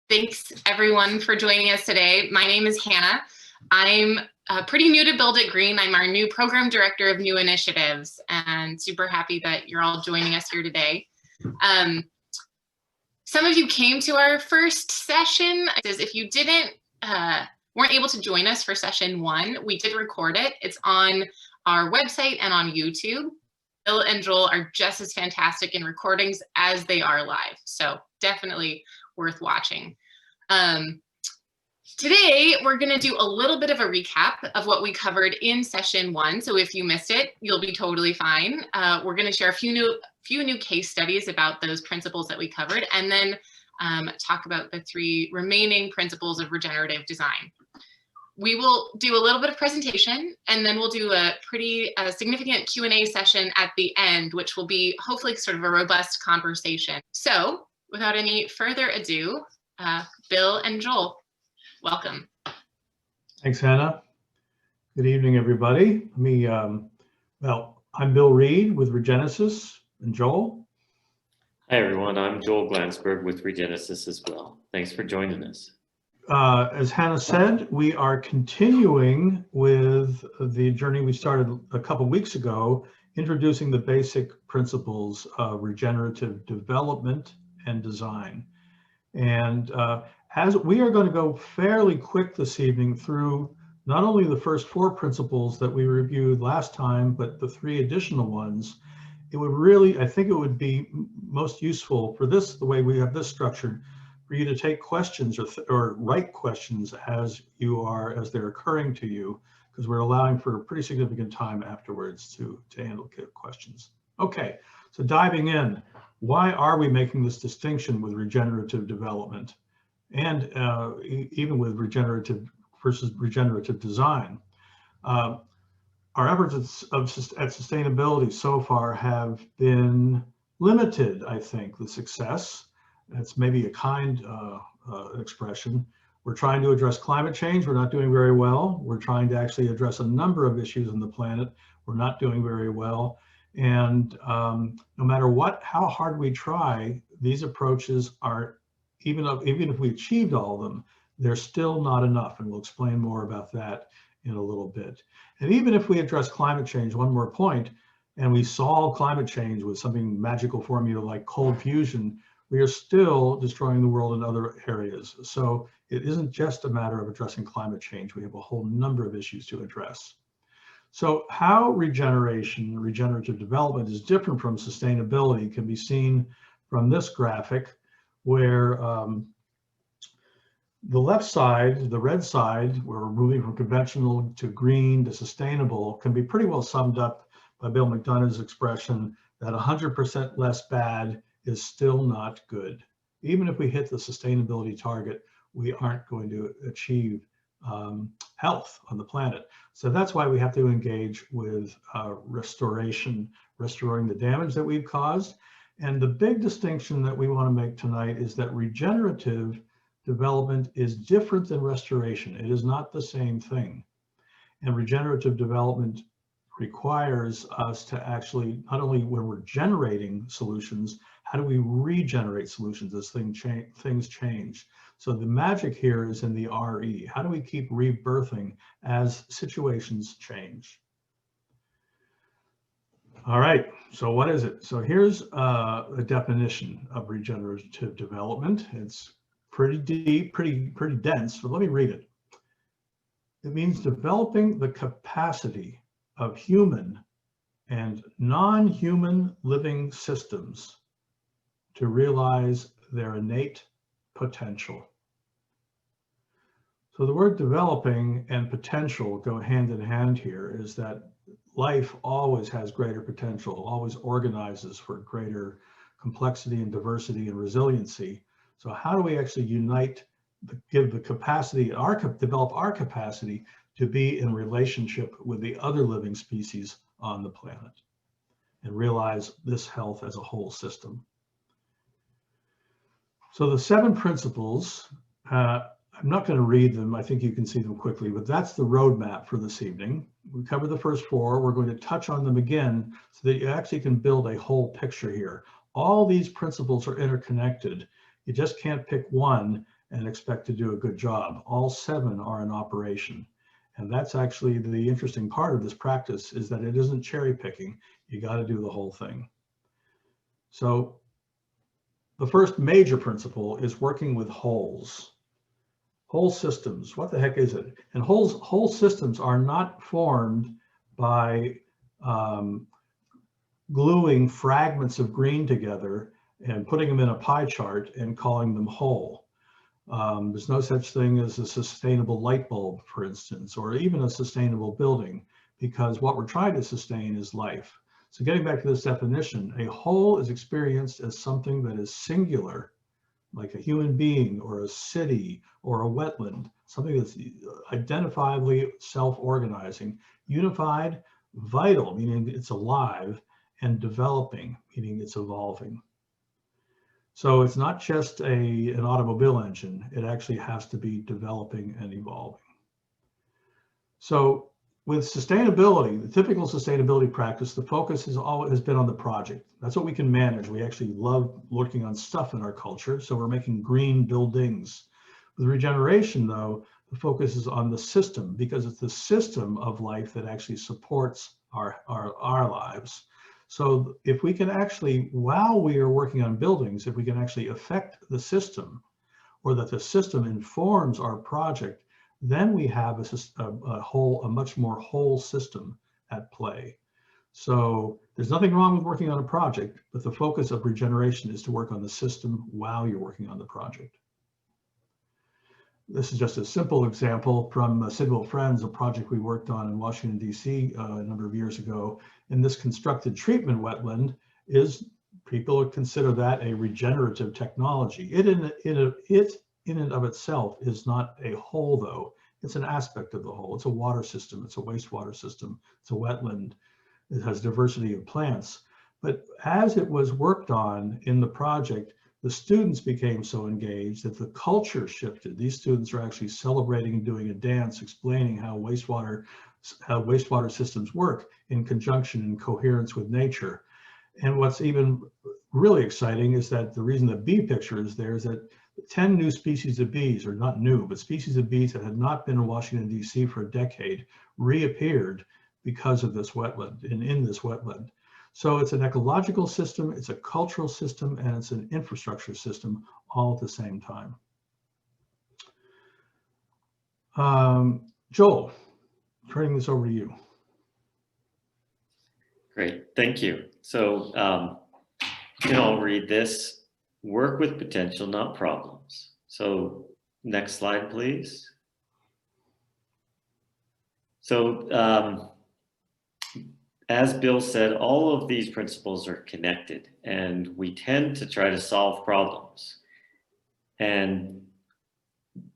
Thanks everyone for joining us today. My name is Hannah. I'm pretty new to Build It Green. I'm our new program director of new initiatives and super happy that you're all joining us here today. Some of you came to our first session. If you weren't able to join us for session 1, we did record it. It's on our website and on YouTube. Bill and Joel are just as fantastic in recordings as they are live. So definitely worth watching. Today, we're going to do a little bit of a recap of what we covered in session 1. So if you missed it, you'll be totally fine. We're going to share a few new case studies about those principles that we covered, and then talk about the 3 remaining principles of regenerative design. We will do a little bit of presentation, and then we'll do a pretty significant Q&A session at the end, which will be hopefully sort of a robust conversation. So without any further ado, Bill and Joel, welcome. Thanks, Hannah. Good evening, everybody. Well, I'm Bill Reed with Regenerative, and Joel. Hi, everyone. I'm Joel Glansberg with Regenerative as well. Thanks for joining us. As Hannah said, we are continuing with the journey we started a couple weeks ago, introducing the basic principles of regenerative development and design. And as we are going to go fairly quick this evening through not only the first 4 principles that we reviewed last time, but the 3 additional ones, it would really, I think it would be most useful for this, the way we have this structured, for you to take questions or write questions as they're occurring to you, because we're allowing for a pretty significant time afterwards to handle questions. Okay, so diving in, why are we making this distinction with regenerative development and even with regenerative versus regenerative design? Our efforts at sustainability so far have been limited, I think, the success. It's maybe a kind expression. We're trying to address climate change. We're not doing very well. We're trying to actually address a number of issues on the planet. We're not doing very well. And no matter how hard we try, these approaches are, even if we achieved all of them, they're still not enough. And we'll explain more about that in a little bit. And even if we address climate change, one more point, and we solve climate change with something magical formula like cold fusion, we are still destroying the world in other areas. So it isn't just a matter of addressing climate change. We have a whole number of issues to address. So how regenerative development is different from sustainability can be seen from this graphic, where the left side, the red side, where we're moving from conventional to green to sustainable, can be pretty well summed up by Bill McDonough's expression that 100% less bad is still not good. Even if we hit the sustainability target, we aren't going to achieve health on the planet. So that's why we have to engage with restoring the damage that we've caused. And the big distinction that we want to make tonight is that regenerative development is different than restoration. It is not the same thing. And regenerative development requires us to actually, not only when we're generating solutions, how do we regenerate solutions as things change? So the magic here is in the RE. How do we keep rebirthing as situations change? All right, so what is it? So here's a definition of regenerative development. It's pretty deep, pretty dense, but let me read it. It means developing the capacity of human and non-human living systems to realize their innate potential. So the word developing and potential go hand in hand here, is that life always has greater potential, always organizes for greater complexity and diversity and resiliency. So how do we actually give the capacity, develop our capacity to be in relationship with the other living species on the planet and realize this health as a whole system? So the 7 principles, I'm not going to read them. I think you can see them quickly, but that's the roadmap for this evening. We covered the first 4. We're going to touch on them again so that you actually can build a whole picture here. All these principles are interconnected. You just can't pick one and expect to do a good job. All 7 are in operation. And that's actually the interesting part of this practice, is that it isn't cherry picking. You got to do the whole thing. So the first major principle is working with wholes. Whole systems, what the heck is it? And whole systems are not formed by gluing fragments of green together and putting them in a pie chart and calling them whole. There's no such thing as a sustainable light bulb, for instance, or even a sustainable building, because what we're trying to sustain is life. So getting back to this definition, a whole is experienced as something that is singular, like a human being or a city or a wetland, something that's identifiably self-organizing, unified, vital, meaning it's alive, and developing, meaning it's evolving. So it's not just an automobile engine, it actually has to be developing and evolving. So with sustainability, the typical sustainability practice, the focus has been on the project. That's what we can manage. We actually love working on stuff in our culture, so we're making green buildings. With regeneration, though, the focus is on the system, because it's the system of life that actually supports our lives. So if we can actually, while we are working on buildings, if we can actually affect the system, or that the system informs our project, then we have a much more whole system at play. So there's nothing wrong with working on a project, but the focus of regeneration is to work on the system while you're working on the project. This is just a simple example from Sidwell Friends, a project we worked on in Washington, D.C. A number of years ago. And this constructed treatment wetland people would consider that a regenerative technology. It in and of itself is not a whole, though. It's an aspect of the whole. It's a water system. It's a wastewater system. It's a wetland. It has diversity of plants. But as it was worked on in the project, the students became so engaged that the culture shifted. These students are actually celebrating and doing a dance, explaining how wastewater systems work in conjunction and coherence with nature. And what's even really exciting is that the reason the bee picture is there is that 10 new species of bees, or not new, but species of bees that had not been in Washington, D.C. for a decade, reappeared because of this wetland and in this wetland. So it's an ecological system, it's a cultural system, and it's an infrastructure system all at the same time. Joel, turning this over to you. Great, thank you. So you can all read this. Work with potential, not problems. So next slide, please. So as Bill said, all of these principles are connected, and we tend to try to solve problems. And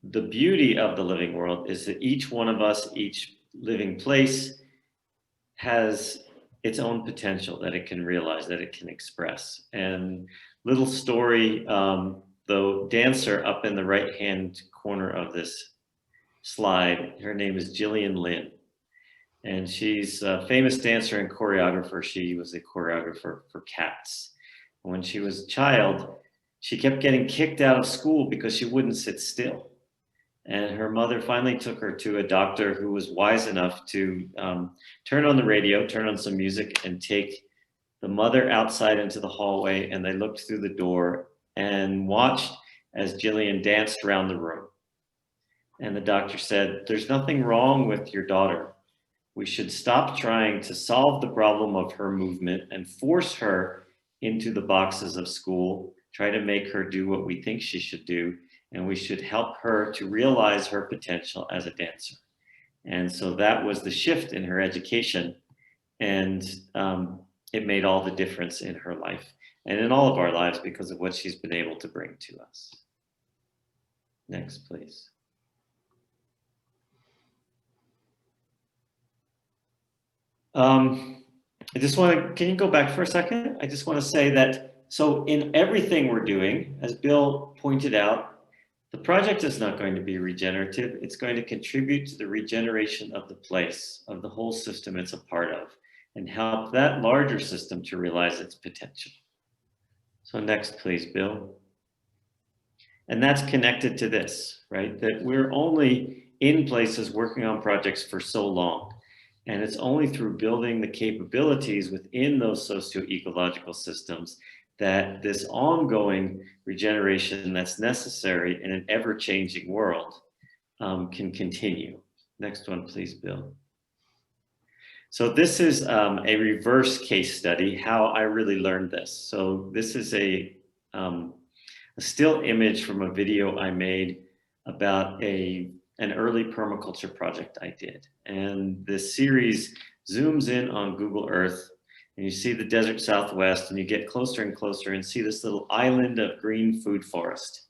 the beauty of the living world is that each one of us, each living place, has its own potential that it can realize, that it can express. And little story, the dancer up in the right-hand corner of this slide, her name is Gillian Lynn. And she's a famous dancer and choreographer. She was a choreographer for Cats. When she was a child, she kept getting kicked out of school because she wouldn't sit still. And her mother finally took her to a doctor who was wise enough to turn on the radio, turn on some music, and take the mother outside into the hallway. And they looked through the door and watched as Gillian danced around the room. And the doctor said, "There's nothing wrong with your daughter. We should stop trying to solve the problem of her movement and force her into the boxes of school, try to make her do what we think she should do, and we should help her to realize her potential as a dancer." And so that was the shift in her education, and it made all the difference in her life and in all of our lives because of what she's been able to bring to us. Next, please. I just want to, can you go back for a second? I just want to say that, so in everything we're doing, as Bill pointed out, the project is not going to be regenerative. It's going to contribute to the regeneration of the place, of the whole system it's a part of, and help that larger system to realize its potential. So next, please, Bill. And that's connected to this, right? That we're only in places working on projects for so long. And it's only through building the capabilities within those socio-ecological systems that this ongoing regeneration that's necessary in an ever-changing world can continue. Next one, please, Bill. So this is a reverse case study, how I really learned this. So this is a still image from a video I made about an early permaculture project I did. And this series zooms in on Google Earth, and you see the desert Southwest, and you get closer and closer and see this little island of green food forest.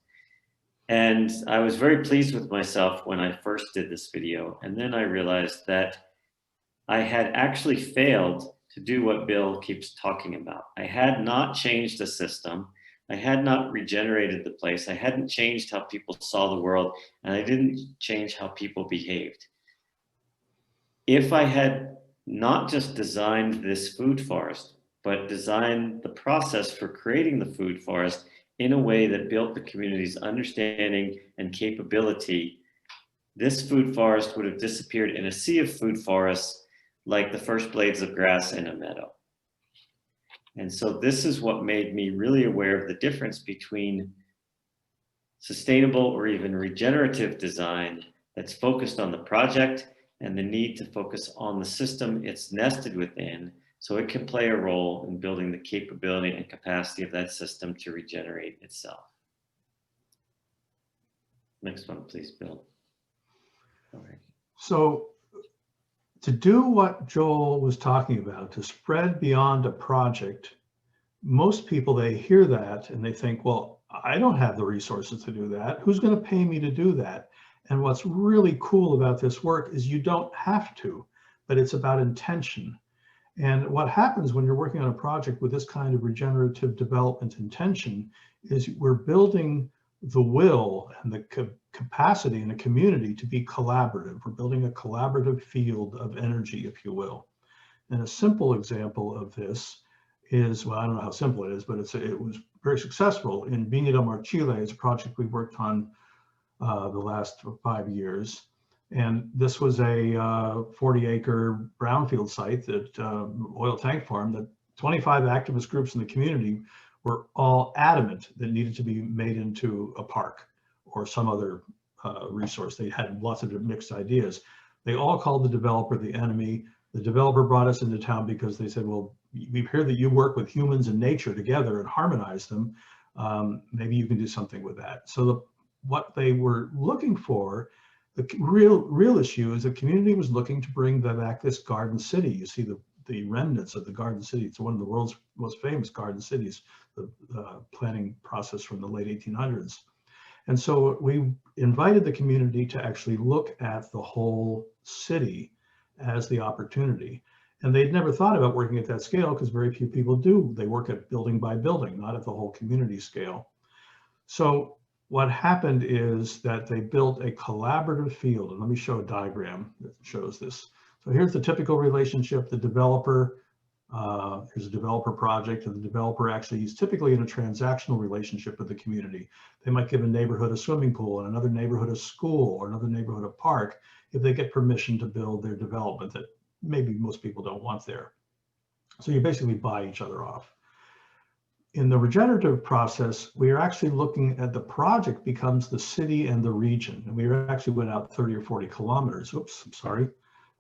And I was very pleased with myself when I first did this video. And then I realized that I had actually failed to do what Bill keeps talking about. I had not changed the system. I had not regenerated the place. I hadn't changed how people saw the world, and I didn't change how people behaved. If I had not just designed this food forest, but designed the process for creating the food forest in a way that built the community's understanding and capability, this food forest would have disappeared in a sea of food forests like the first blades of grass in a meadow. And so this is what made me really aware of the difference between sustainable or even regenerative design that's focused on the project and the need to focus on the system it's nested within so it can play a role in building the capability and capacity of that system to regenerate itself. Next one, please, Bill. All right. So to do what Joel was talking about, to spread beyond a project, most people, they hear that and they think, well, I don't have the resources to do that. Who's going to pay me to do that? And what's really cool about this work is you don't have to, but it's about intention. And what happens when you're working on a project with this kind of regenerative development intention is we're building the will and the capacity in a community to be collaborative. We're building a collaborative field of energy, if you will. And a simple example of this is, well, I don't know how simple it is, but it was very successful in Viña del Mar, Chile. It's a project we worked on the last 5 years. And this was a 40-acre brownfield site, that oil tank farm, that 25 activist groups in the community were all adamant that needed to be made into a park or some other resource. They had lots of mixed ideas. They all called the developer the enemy. The developer brought us into town because they said, well, we hear that you work with humans and nature together and harmonize them. Maybe you can do something with that. So what they were looking for, the real issue is the community was looking to bring back this garden city. You see the remnants of the garden city. It's one of the world's most famous garden cities, the planning process from the late 1800s. And so we invited the community to actually look at the whole city as the opportunity. And they'd never thought about working at that scale because very few people do. They work at building by building, not at the whole community scale. So what happened is that they built a collaborative field. And let me show a diagram that shows this. So here's the typical relationship. The developer, here's a developer project, and the developer actually is typically in a transactional relationship with the community. They might give a neighborhood a swimming pool and another neighborhood a school or another neighborhood a park if they get permission to build their development that maybe most people don't want there. So you basically buy each other off. In the regenerative process, we are actually looking at the project becomes the city and the region. And we actually went out 30 or 40 kilometers. Oops, I'm sorry,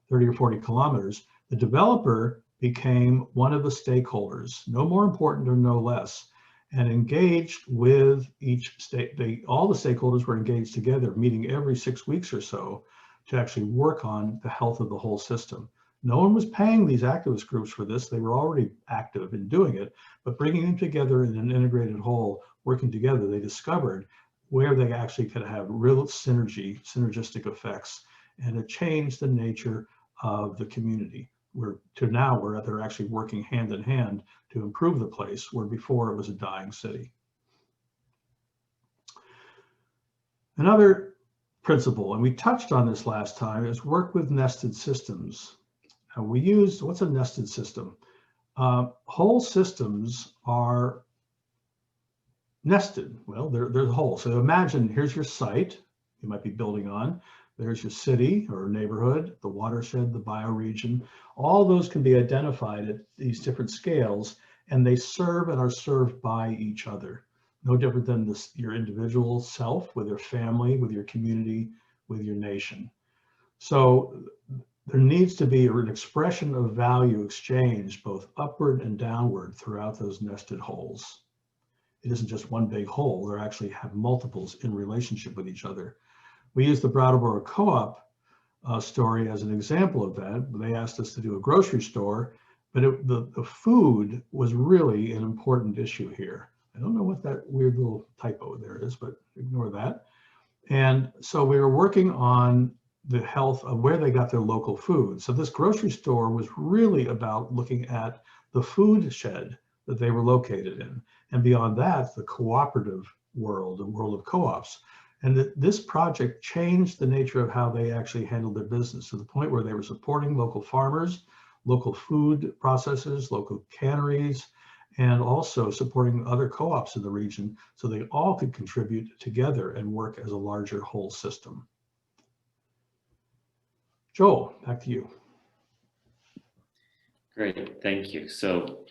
30 or 40 kilometers. The developer became one of the stakeholders, no more important or no less, and engaged with each state. All the stakeholders were engaged together, meeting every 6 weeks or so to actually work on the health of the whole system. No one was paying these activist groups for this. They were already active in doing it, but bringing them together in an integrated whole, working together, they discovered where they actually could have real synergistic effects, and it changed the nature of the community. Where they're actually working hand in hand to improve the place, where before it was a dying city. Another principle, and we touched on this last time, is work with nested systems. And we used, what's a nested system? Whole systems are nested. Well, they're holes. So imagine here's your site you might be building on. There's your city or neighborhood, the watershed, the bioregion. All those can be identified at these different scales, and they serve and are served by each other. No different than this, your individual self with your family, with your community, with your nation. So there needs to be an expression of value exchange both upward and downward throughout those nested holes. It isn't just one big hole. They actually have multiples in relationship with each other. We use the Brattleboro Co-op story as an example of that. They asked us to do a grocery store, but the food was really an important issue here. I don't know what that weird little typo there is, but ignore that. And so we were working on the health of where they got their local food. So this grocery store was really about looking at the food shed that they were located in. And beyond that, the cooperative world, the world of co-ops. And this project changed the nature of how they actually handled their business to the point where they were supporting local farmers, local food processors, local canneries, and also supporting other co-ops in the region so they all could contribute together and work as a larger whole system. Joel, back to you. Great, thank you. So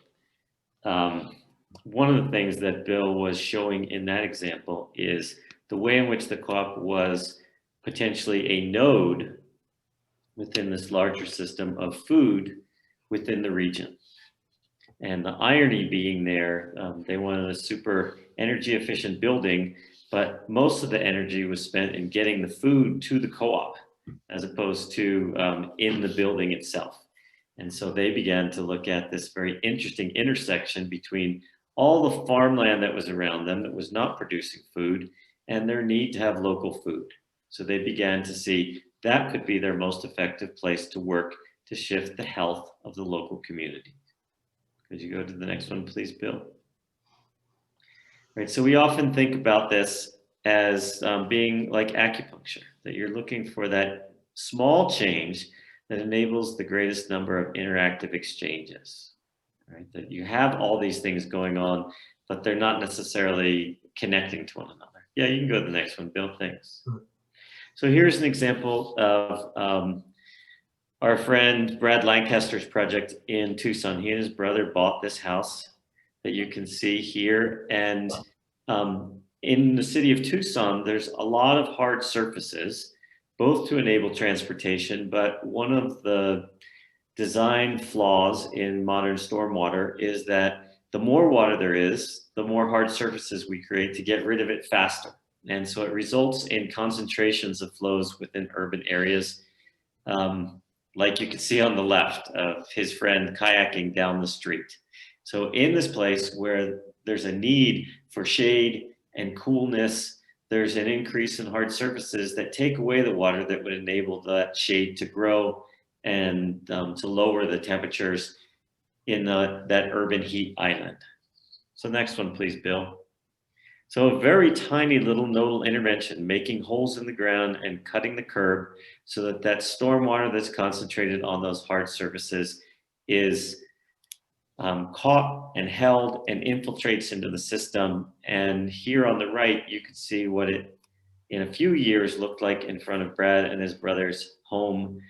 one of the things that Bill was showing in that example is the way in which the co-op was potentially a node within this larger system of food within the region. And the irony being there, they wanted a super energy efficient building, but most of the energy was spent in getting the food to the co-op as opposed to in the building itself. And so they began to look at this very interesting intersection between all the farmland that was around them that was not producing food and their need to have local food. So they began to see that could be their most effective place to work to shift the health of the local community. Could you go to the next one, please, Bill? Right, so we often think about this as being like acupuncture, that you're looking for that small change that enables the greatest number of interactive exchanges, right? That you have all these things going on, but they're not necessarily connecting to one another. Yeah, you can go to the next one, Bill, thanks. So here's an example of our friend Brad Lancaster's project in Tucson. He and his brother bought this house that you can see here. And in the city of Tucson, there's a lot of hard surfaces, both to enable transportation, but one of the design flaws in modern stormwater is that the more water there is, the more hard surfaces we create to get rid of it faster. And so it results in concentrations of flows within urban areas, like you can see on the left of his friend kayaking down the street. So in this place where there's a need for shade and coolness, there's an increase in hard surfaces that take away the water that would enable that shade to grow and to lower the temperatures in that urban heat island. So next one, please, Bill. So a very tiny little nodal intervention, making holes in the ground and cutting the curb so that that stormwater that's concentrated on those hard surfaces is caught and held and infiltrates into the system. And here on the right, you can see what it in a few years looked like in front of Brad and his brother's home,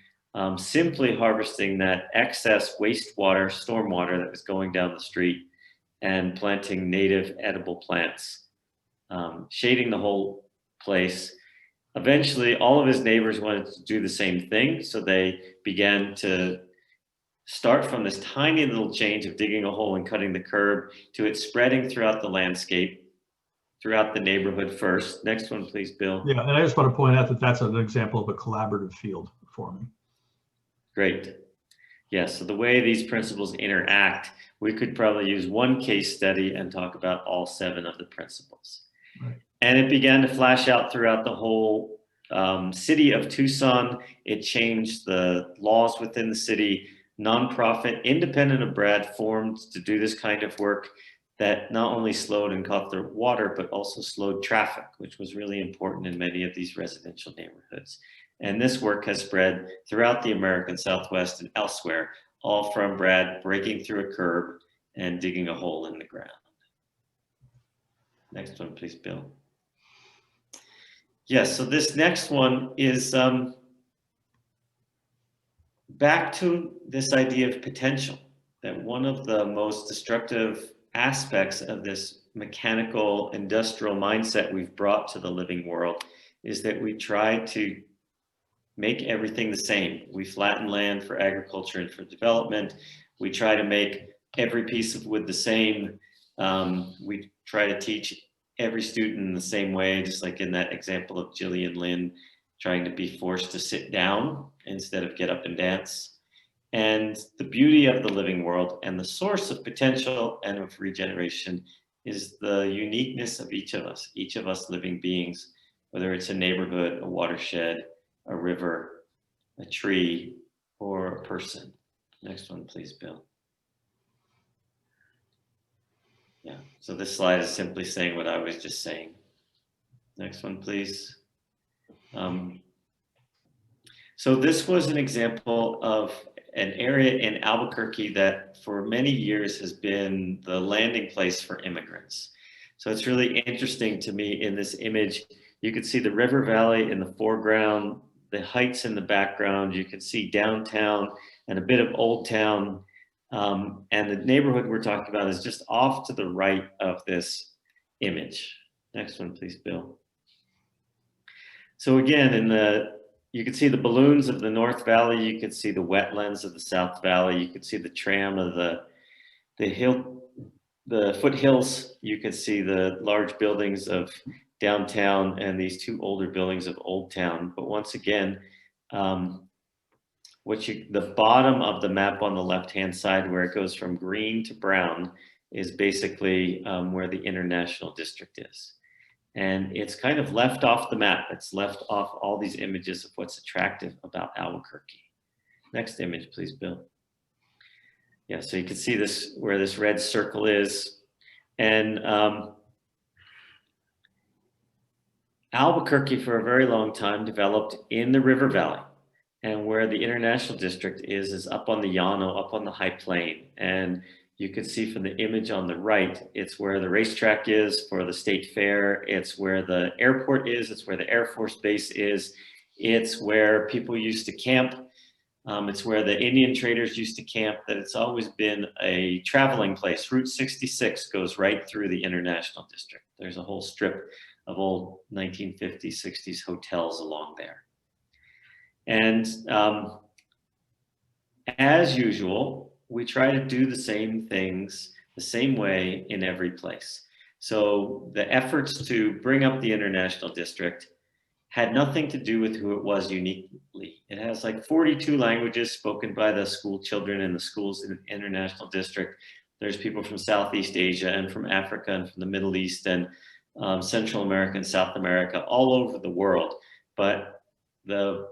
simply harvesting that excess wastewater, stormwater that was going down the street and planting native edible plants, shading the whole place. Eventually, all of his neighbors wanted to do the same thing. So they began to start from this tiny little change of digging a hole and cutting the curb to it spreading throughout the landscape, throughout the neighborhood first. Next one, please, Bill. Yeah, and I just want to point out that that's an example of a collaborative field forming. Great. Yes, so the way these principles interact, we could probably use one case study and talk about all 7 of the principles. Right. And it began to flash out throughout the whole city of Tucson. It changed the laws within the city. Nonprofit, independent of Brad, formed to do this kind of work that not only slowed and caught the water, but also slowed traffic, which was really important in many of these residential neighborhoods. And this work has spread throughout the American Southwest and elsewhere, all from Brad breaking through a curb and digging a hole in the ground. Next one, please, Bill. Yes, so this next one is back to this idea of potential, that one of the most destructive aspects of this mechanical industrial mindset we've brought to the living world is that we try to make everything the same. We flatten land for agriculture and for development. We try to make every piece of wood the same. We try to teach every student in the same way, just like in that example of Gillian Lynn trying to be forced to sit down instead of get up and dance. And the beauty of the living world and the source of potential and of regeneration is the uniqueness of each of us living beings, whether it's a neighborhood, a watershed, a river, a tree, or a person. Next one, please, Bill. Yeah, so this slide is simply saying what I was just saying. Next one, please. So this was an example of an area in Albuquerque that for many years has been the landing place for immigrants. So it's really interesting to me in this image. You can see the river valley in the foreground, the heights in the background. You can see downtown and a bit of Old Town. And the neighborhood we're talking about is just off to the right of this image. Next one, please, Bill. So again, you can see the balloons of the North Valley. You can see the wetlands of the South Valley. You can see the tram of the foothills. You can see the large buildings of downtown and these two older buildings of Old Town. But once again, the bottom of the map on the left-hand side, where it goes from green to brown, is basically where the International District is. And it's kind of left off the map. It's left off all these images of what's attractive about Albuquerque. Next image, please, Bill. Yeah, so you can see this, where this red circle is. And Albuquerque, for a very long time, developed in the river valley. And where the International District is up on the Llano, up on the high plain. And you can see from the image on the right, it's where the racetrack is for the state fair. It's where the airport is. It's where the Air Force Base is. It's where people used to camp. It's where the Indian traders used to camp. That it's always been a traveling place. Route 66 goes right through the International District. There's a whole strip of old 1950s, 60s hotels along there. And as usual, we try to do the same things the same way in every place. So the efforts to bring up the International District had nothing to do with who it was uniquely. It has like 42 languages spoken by the school children in the schools in the International District. There's people from Southeast Asia and from Africa and from the Middle East and Central America and South America, all over the world. But the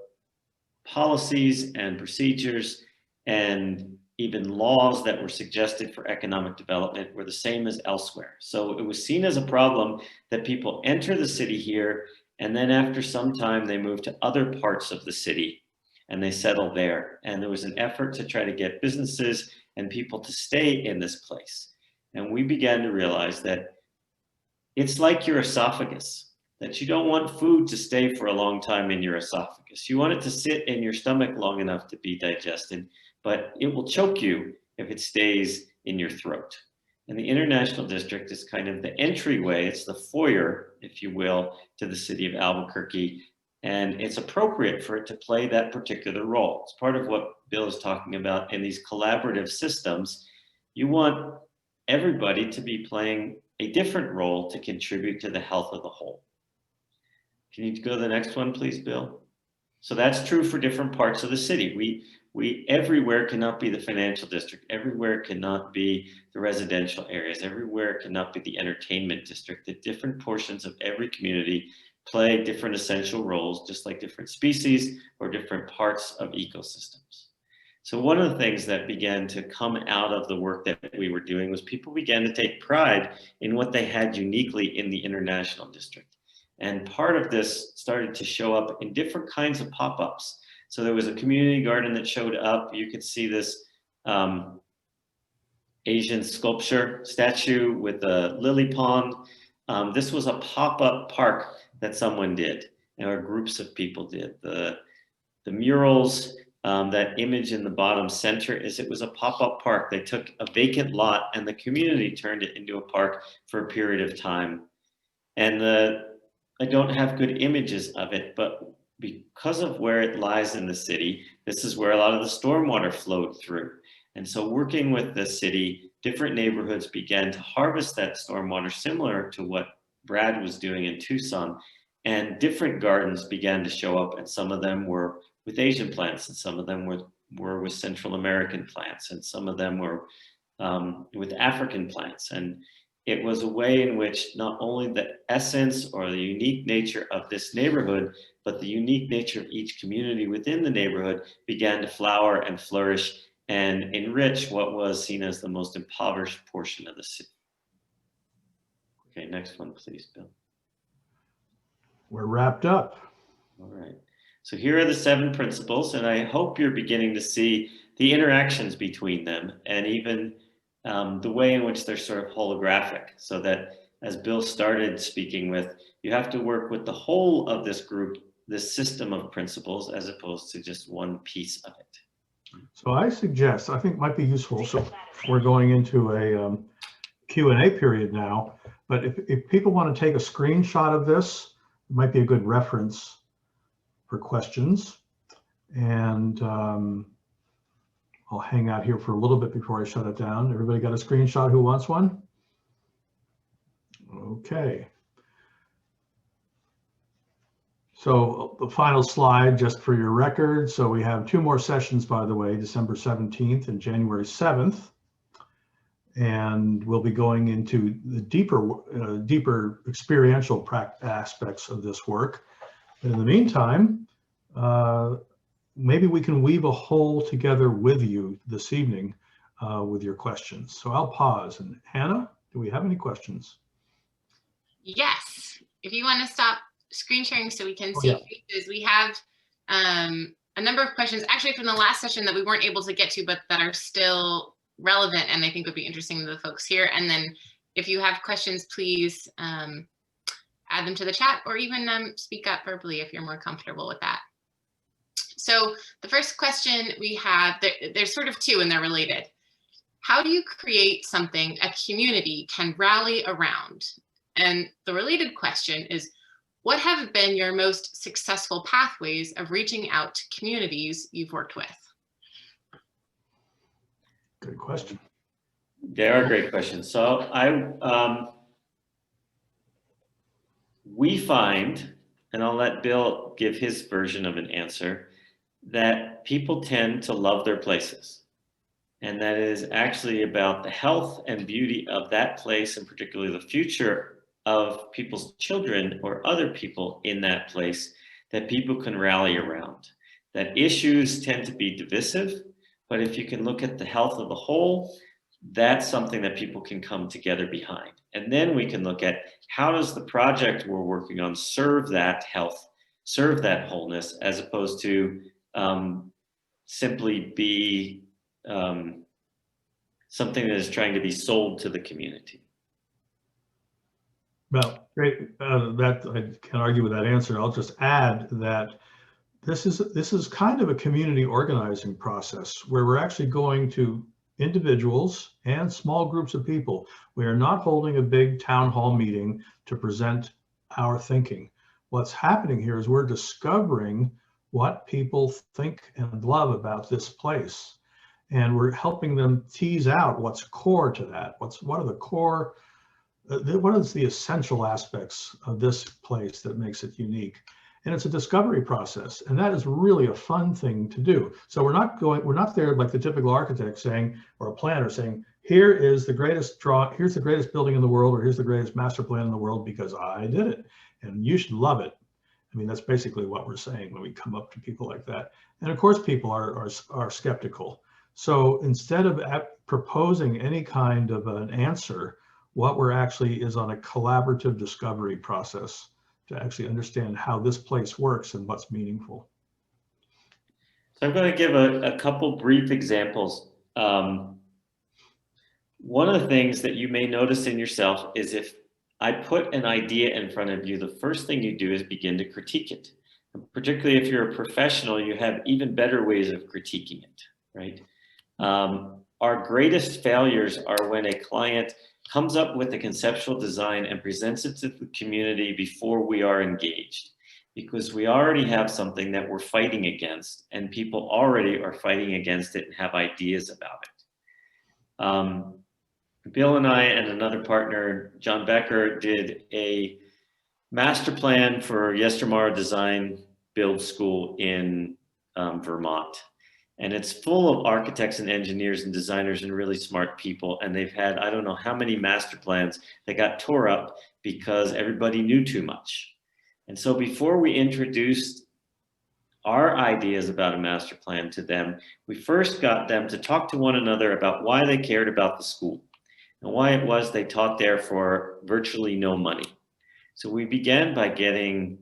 policies and procedures and even laws that were suggested for economic development were the same as elsewhere. So it was seen as a problem that people enter the city here, and then after some time they move to other parts of the city and they settle there. And there was an effort to try to get businesses and people to stay in this place. And we began to realize that it's like your esophagus, that you don't want food to stay for a long time in your esophagus. You want it to sit in your stomach long enough to be digested, but it will choke you if it stays in your throat. And the International District is kind of the entryway, it's the foyer, if you will, to the city of Albuquerque. And it's appropriate for it to play that particular role. It's part of what Bill is talking about in these collaborative systems. You want everybody to be playing a different role to contribute to the health of the whole. Can you go to the next one, please, Bill? So that's true for different parts of the city. We everywhere cannot be the financial district. Everywhere cannot be the residential areas. Everywhere cannot be the entertainment district. The different portions of every community play different essential roles, just like different species or different parts of ecosystems. So one of the things that began to come out of the work that we were doing was people began to take pride in what they had uniquely in the International District. And part of this started to show up in different kinds of pop-ups. So there was a community garden that showed up. You could see this Asian sculpture statue with a lily pond. This was a pop-up park that someone did, or groups of people did. The murals, that image in the bottom center, it was a pop-up park. They took a vacant lot and the community turned it into a park for a period of time. And I don't have good images of it, but because of where it lies in the city, this is where a lot of the stormwater flowed through. And so working with the city, different neighborhoods began to harvest that stormwater, similar to what Brad was doing in Tucson. And different gardens began to show up, and some of them were with Asian plants, and some of them were with Central American plants, and some of them were with African plants. And it was a way in which not only the essence or the unique nature of this neighborhood, but the unique nature of each community within the neighborhood began to flower and flourish and enrich what was seen as the most impoverished portion of the city. Okay, next one, please, Bill. We're wrapped up. All right. So here are the 7 principles, and I hope you're beginning to see the interactions between them, and even the way in which they're sort of holographic, so that, as Bill started speaking with, you have to work with the whole of this group, this system of principles, as opposed to just one piece of it. So I suggest, I think might be useful, so we're going into a Q&A period now, but if people want to take a screenshot of this, it might be a good reference for questions. And I'll hang out here for a little bit before I shut it down. Everybody got a screenshot who wants one? Okay. So the final slide, just for your record. So we have 2 more sessions, by the way, December 17th and January 7th. And we'll be going into the deeper experiential aspects of this work. But in the meantime, maybe we can weave a whole together with you this evening with your questions. So I'll pause. And Hannah, do we have any questions? Yes. If you want to stop screen sharing so we can see faces, we have a number of questions actually from the last session that we weren't able to get to, but that are still relevant and I think would be interesting to the folks here. And then if you have questions, please add them to the chat, or even speak up verbally if you're more comfortable with that. So the first question we have, there's sort of 2 and they're related. How do you create something a community can rally around? And the related question is, what have been your most successful pathways of reaching out to communities you've worked with? Good question. They are great questions. So we find, and I'll let Bill give his version of an answer, that people tend to love their places. And that is actually about the health and beauty of that place, and particularly the future of people's children or other people in that place, that people can rally around. That issues tend to be divisive, but if you can look at the health of the whole, that's something that people can come together behind. And then we can look at, how does the project we're working on serve that health, serve that wholeness, as opposed to simply be something that is trying to be sold to the community. Well, great. That I can't argue with that answer. I'll just add that this is kind of a community organizing process where we're actually going to individuals and small groups of people. We are not holding a big town hall meeting to present our thinking. What's happening here is we're discovering what people think and love about this place. And we're helping them tease out what's core to that. What are the core, what is the essential aspects of this place that makes it unique? And it's a discovery process, and that is really a fun thing to do. So we're not there like the typical architect saying, or a planner saying, here is the greatest here's the greatest building in the world, or here's the greatest master plan in the world because I did it, and you should love it. I mean, that's basically what we're saying when we come up to people like that. And of course, people are skeptical. So instead of proposing any kind of an answer, what we're actually is on a collaborative discovery process to actually understand how this place works and what's meaningful. So I'm going to give a couple brief examples. One of the things that you may notice in yourself is if I put an idea in front of you, the first thing you do is begin to critique it. Particularly if you're a professional, you have even better ways of critiquing it, right? Our greatest failures are when a client comes up with a conceptual design and presents it to the community before we are engaged, because we already have something that we're fighting against, and people already are fighting against it and have ideas about it. Bill and I and another partner, John Becker, did a master plan for Yestermorrow Design Build School in Vermont. And it's full of architects and engineers and designers and really smart people. And they've had, I don't know how many master plans that got tore up because everybody knew too much. And so before we introduced our ideas about a master plan to them, we first got them to talk to one another about why they cared about the school and why it was they taught there for virtually no money. So we began by getting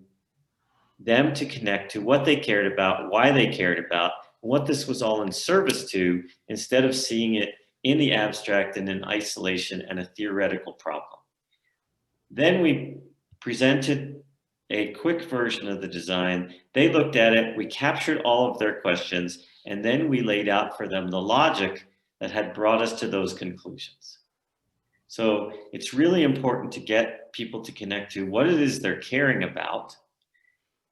them to connect to what they cared about, why they cared about, what this was all in service to, instead of seeing it in the abstract and in isolation and a theoretical problem. Then we presented a quick version of the design. They looked at it, we captured all of their questions, and then we laid out for them the logic that had brought us to those conclusions. So it's really important to get people to connect to what it is they're caring about,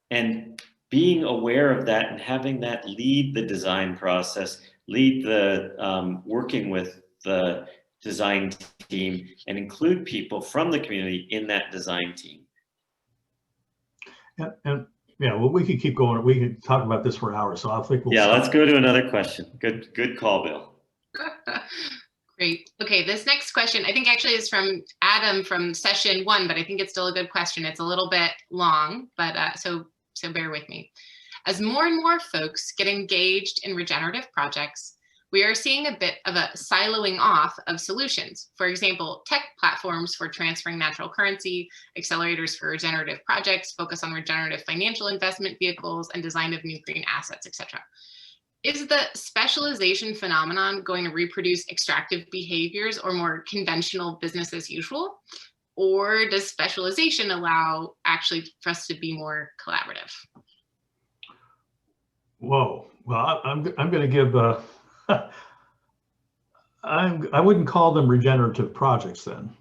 and being aware of that and having that lead the design process, lead the working with the design team, and include people from the community in that design team. And yeah, well, we could keep going. We could talk about this for hours. So I think we'll let's go to another question. Good call, Bill. Great. Okay, this next question, I think actually is from Adam from session 1, but I think it's still a good question. It's a little bit long, but so bear with me. As more and more folks get engaged in regenerative projects, we are seeing a bit of a siloing off of solutions. For example, tech platforms for transferring natural currency, accelerators for regenerative projects, focus on regenerative financial investment vehicles, and design of new green assets, etc. Is the specialization phenomenon going to reproduce extractive behaviors or more conventional business as usual? Or does specialization allow actually for us to be more collaborative? Whoa. Well, I'm going to give I wouldn't call them regenerative projects then.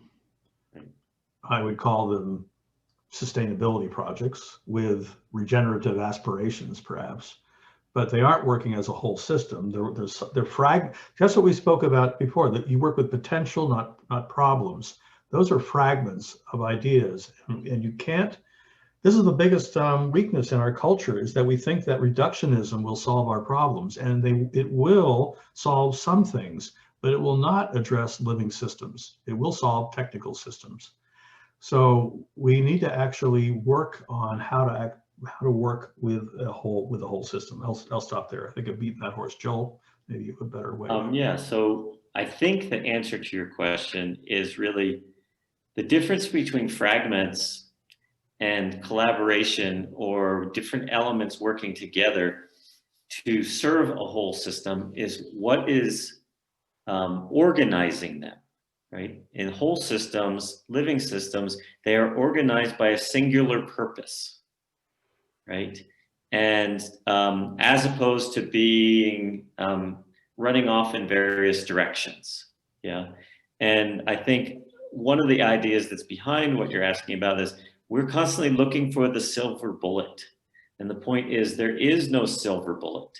I would call them sustainability projects with regenerative aspirations, perhaps. But they aren't working as a whole system. They're fragmented. That's what we spoke about before, that you work with potential, not problems. Those are fragments of ideas, and you can't. This is the biggest weakness in our culture, is that we think that reductionism will solve our problems, and it will solve some things, but it will not address living systems. It will solve technical systems. So we need to actually work on how to work with a whole system. I'll stop there. I think I've beaten that horse. Joel, maybe you have a better way. Yeah. So I think the answer to your question is really the difference between fragments and collaboration, or different elements working together to serve a whole system, is what is organizing them, right? In whole systems, living systems, they are organized by a singular purpose, right? And as opposed to being running off in various directions, yeah? And I think one of the ideas that's behind what you're asking about is we're constantly looking for the silver bullet. And the point is, there is no silver bullet.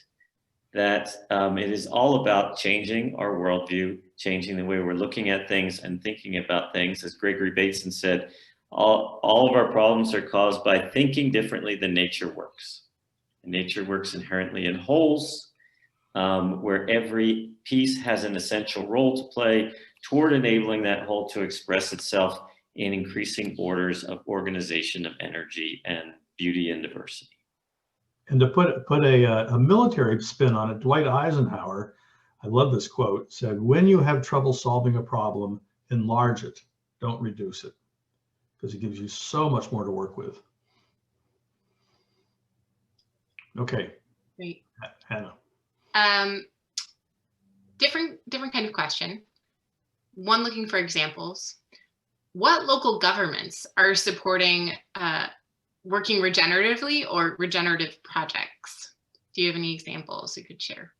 That it is all about changing our worldview, changing the way we're looking at things and thinking about things. As Gregory Bateson said, all of our problems are caused by thinking differently than nature works. And nature works inherently in wholes, where every piece has an essential role to play toward enabling that whole to express itself in increasing orders of organization of energy and beauty and diversity. And to put a military spin on it, Dwight Eisenhower, I love this quote, said, "When you have trouble solving a problem, enlarge it, don't reduce it," because it gives you so much more to work with. Okay. Great. Hannah. Different kind of question. One looking for examples. what local governments are supporting working regeneratively or regenerative projects? Do you have any examples you could share?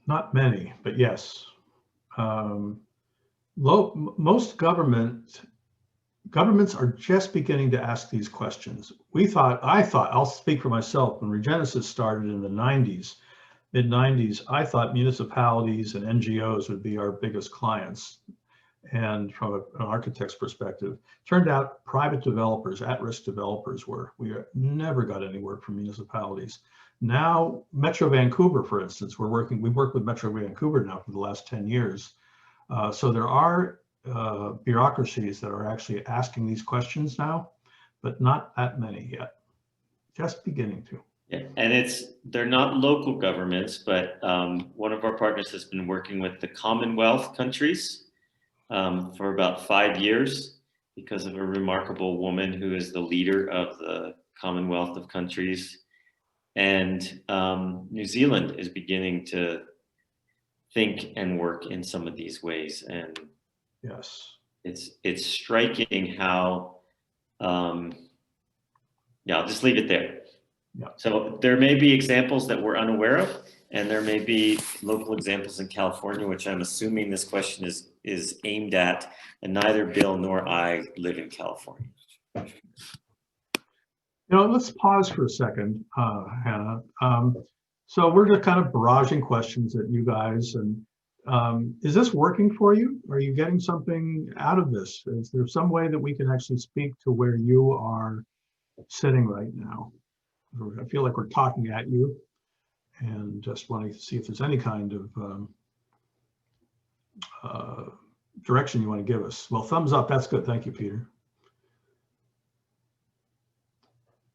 Not many, but yes. Most governments are just beginning to ask these questions. I'll speak for myself, when Regenesis started in the 90s, mid-90s, I thought municipalities and NGOs would be our biggest clients. And from an architect's perspective, turned out private developers, at-risk developers were. We never got any work from municipalities. Now, Metro Vancouver, for instance, we've worked with Metro Vancouver now for the last 10 years. So there are bureaucracies that are actually asking these questions now, but not that many yet. Just beginning to. Yeah, and they're not local governments, but one of our partners has been working with the Commonwealth countries for about 5 years because of a remarkable woman who is the leader of the Commonwealth of countries. And New Zealand is beginning to think and work in some of these ways. And yes, it's striking how, yeah, I'll just leave it there. Yeah. So there may be examples that we're unaware of, and there may be local examples in California, which I'm assuming this question is aimed at, and neither Bill nor I live in California. Let's pause for a second, Hannah. So we're just kind of barraging questions at you guys, and is this working for you? Are you getting something out of this? Is there some way that we can actually speak to where you are sitting right now? I feel like we're talking at you, and just wanting to see if there's any kind of direction you want to give us. Well, thumbs up, that's good. Thank you, Peter.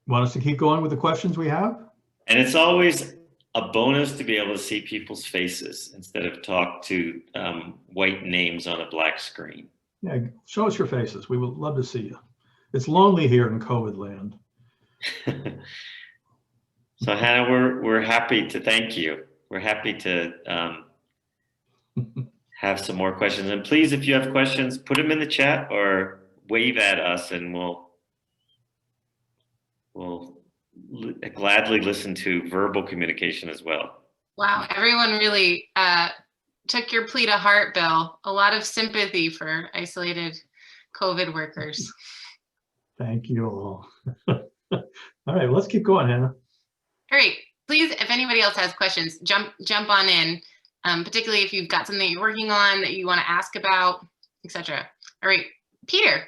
Want us to keep going with the questions we have? And it's always a bonus to be able to see people's faces instead of talk to white names on a black screen. Yeah, show us your faces. We would love to see you. It's lonely here in COVID land. So Hannah, we're happy to thank you. We're happy to have some more questions. And please, if you have questions, put them in the chat or wave at us, and we'll gladly listen to verbal communication as well. Wow, everyone really took your plea to heart, Bill. A lot of sympathy for isolated COVID workers. Thank you all. All right, let's keep going, Hannah. All right, please, if anybody else has questions, jump on in, particularly if you've got something you're working on that you want to ask about, etc. All right, Peter.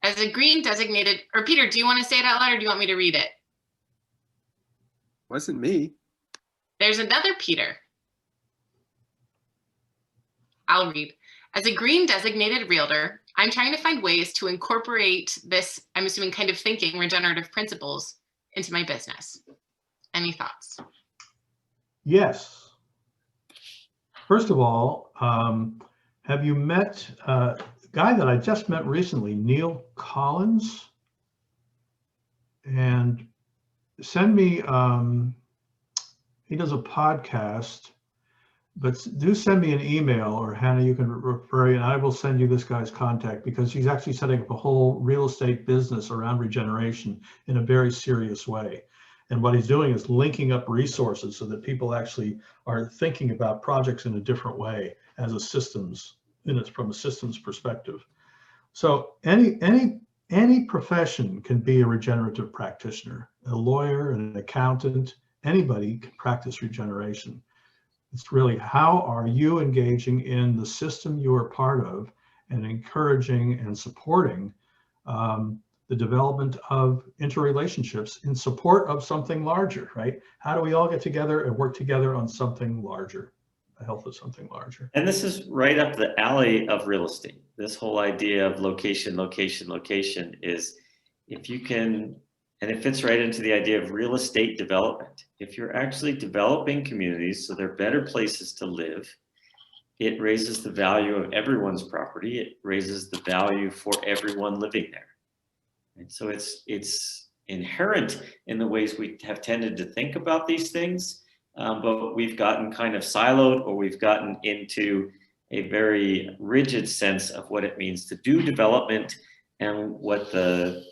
As a green designated, or Peter, do you want to say it out loud or do you want me to read it? Wasn't me. There's another Peter. I'll read. As a green designated realtor, I'm trying to find ways to incorporate this, I'm assuming, kind of thinking, regenerative principles into my business. Any thoughts? Yes. First of all, have you met a guy that I just met recently, Neil Collins? And send me, he does a podcast, but do send me an email, or Hannah, you can refer, and I will send you this guy's contact, because he's actually setting up a whole real estate business around regeneration in a very serious way. And what he's doing is linking up resources so that people actually are thinking about projects in a different way as a systems, from a systems perspective. So any profession can be a regenerative practitioner. A lawyer, an accountant, anybody can practice regeneration. It's really, how are you engaging in the system you are part of and encouraging and supporting the development of interrelationships in support of something larger, right? How do we all get together and work together on something larger, the health of something larger? And this is right up the alley of real estate. This whole idea of location, location, location is, if you can, and it fits right into the idea of real estate development. If you're actually developing communities so they're better places to live, it raises the value of everyone's property. It raises the value for everyone living there. And so it's inherent in the ways we have tended to think about these things, but we've gotten kind of siloed, or we've gotten into a very rigid sense of what it means to do development and what the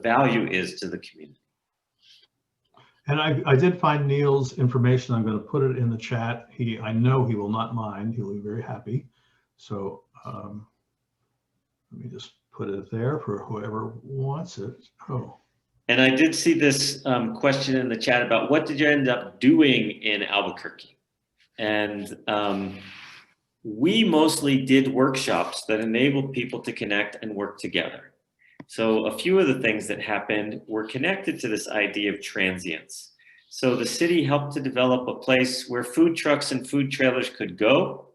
value is to the community. And I did find Neil's information. I'm going to put it in the chat. I know he will not mind. He'll be very happy. So let me just put it there for whoever wants it. Oh. And I did see this question in the chat about what did you end up doing in Albuquerque? And we mostly did workshops that enabled people to connect and work together. So a few of the things that happened were connected to this idea of transience. So the city helped to develop a place where food trucks and food trailers could go,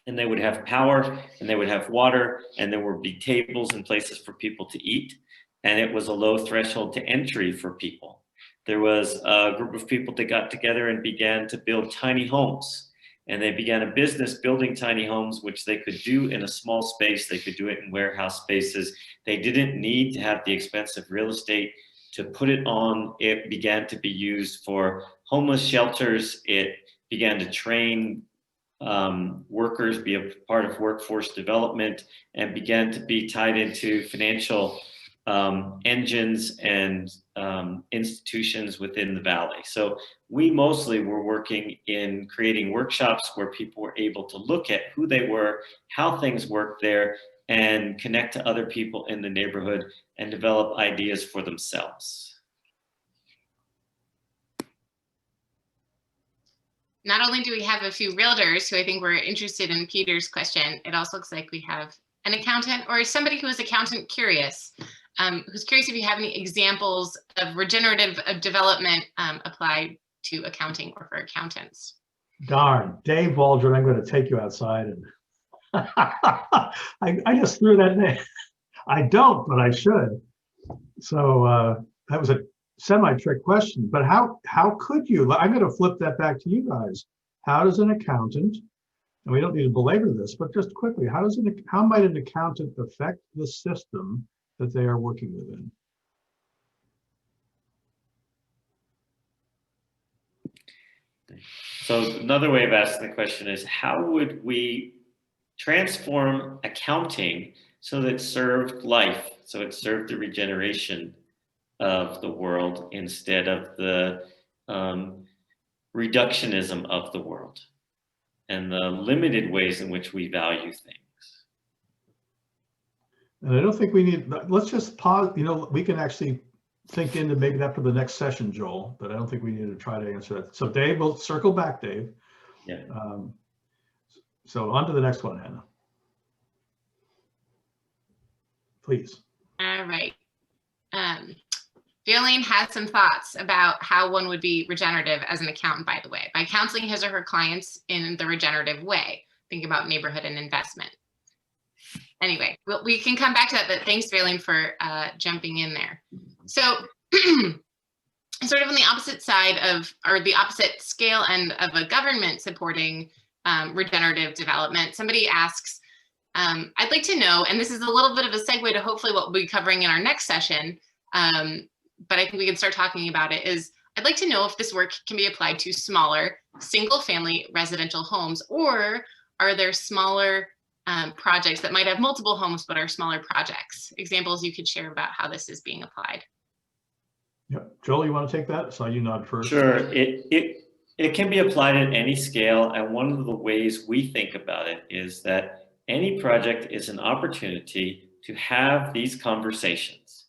and they would have power, and they would have water, and there would be tables and places for people to eat. And it was a low threshold to entry for people. There was a group of people that got together and began to build tiny homes. And they began a business building tiny homes, which they could do in a small space. They could do it in warehouse spaces. They didn't need to have the expensive real estate to put it on. It began to be used for homeless shelters. It began to train workers, be a part of workforce development, and began to be tied into financial engines and institutions within the valley. So we mostly were working in creating workshops where people were able to look at who they were, how things worked there, and connect to other people in the neighborhood and develop ideas for themselves. Not only do we have a few realtors who I think were interested in Peter's question, it also looks like we have an accountant or somebody who is accountant curious, who's curious if you have any examples of regenerative development applied to accounting or for accountants. Darn, Dave Waldron, I'm going to take you outside and I just threw that name. I don't, but I should. So that was a semi-trick question, but how could you? I'm going to flip that back to you guys. How does an accountant, and we don't need to belabor this, but just quickly, how might an accountant affect the system that they are working within? So another way of asking the question is, how would we transform accounting so that it served life, so it served the regeneration of the world instead of the reductionism of the world and the limited ways in which we value things? And I don't think we need, let's just pause, we can actually think into maybe that for the next session, Joel, but I don't think we need to try to answer that. So Dave, we'll circle back, Dave. Yeah. So on to the next one, Hannah. Please. All right. Violaine had some thoughts about how one would be regenerative as an accountant, by the way, by counseling his or her clients in the regenerative way. Think about neighborhood and investment. Anyway, we can come back to that, but thanks, Violaine, for jumping in there. So sort of on the opposite side of, or the opposite scale end of a government supporting regenerative development, somebody asks, I'd like to know, and this is a little bit of a segue to hopefully what we'll be covering in our next session, but I think we can start talking about it, is I'd like to know if this work can be applied to smaller single-family residential homes, or are there smaller projects that might have multiple homes but are smaller projects? Examples you could share about how this is being applied. Yep. Joel, you want to take that? I saw you nod first. Sure. It can be applied at any scale, and one of the ways we think about it is that any project is an opportunity to have these conversations.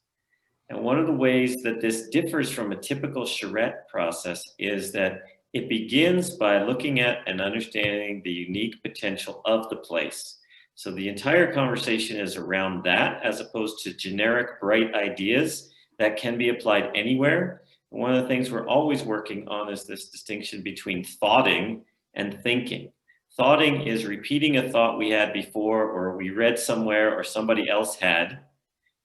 And one of the ways that this differs from a typical charrette process is that it begins by looking at and understanding the unique potential of the place. So the entire conversation is around that, as opposed to generic bright ideas that can be applied anywhere. And one of the things we're always working on is this distinction between thoughting and thinking. Thoughting is repeating a thought we had before, or we read somewhere, or somebody else had.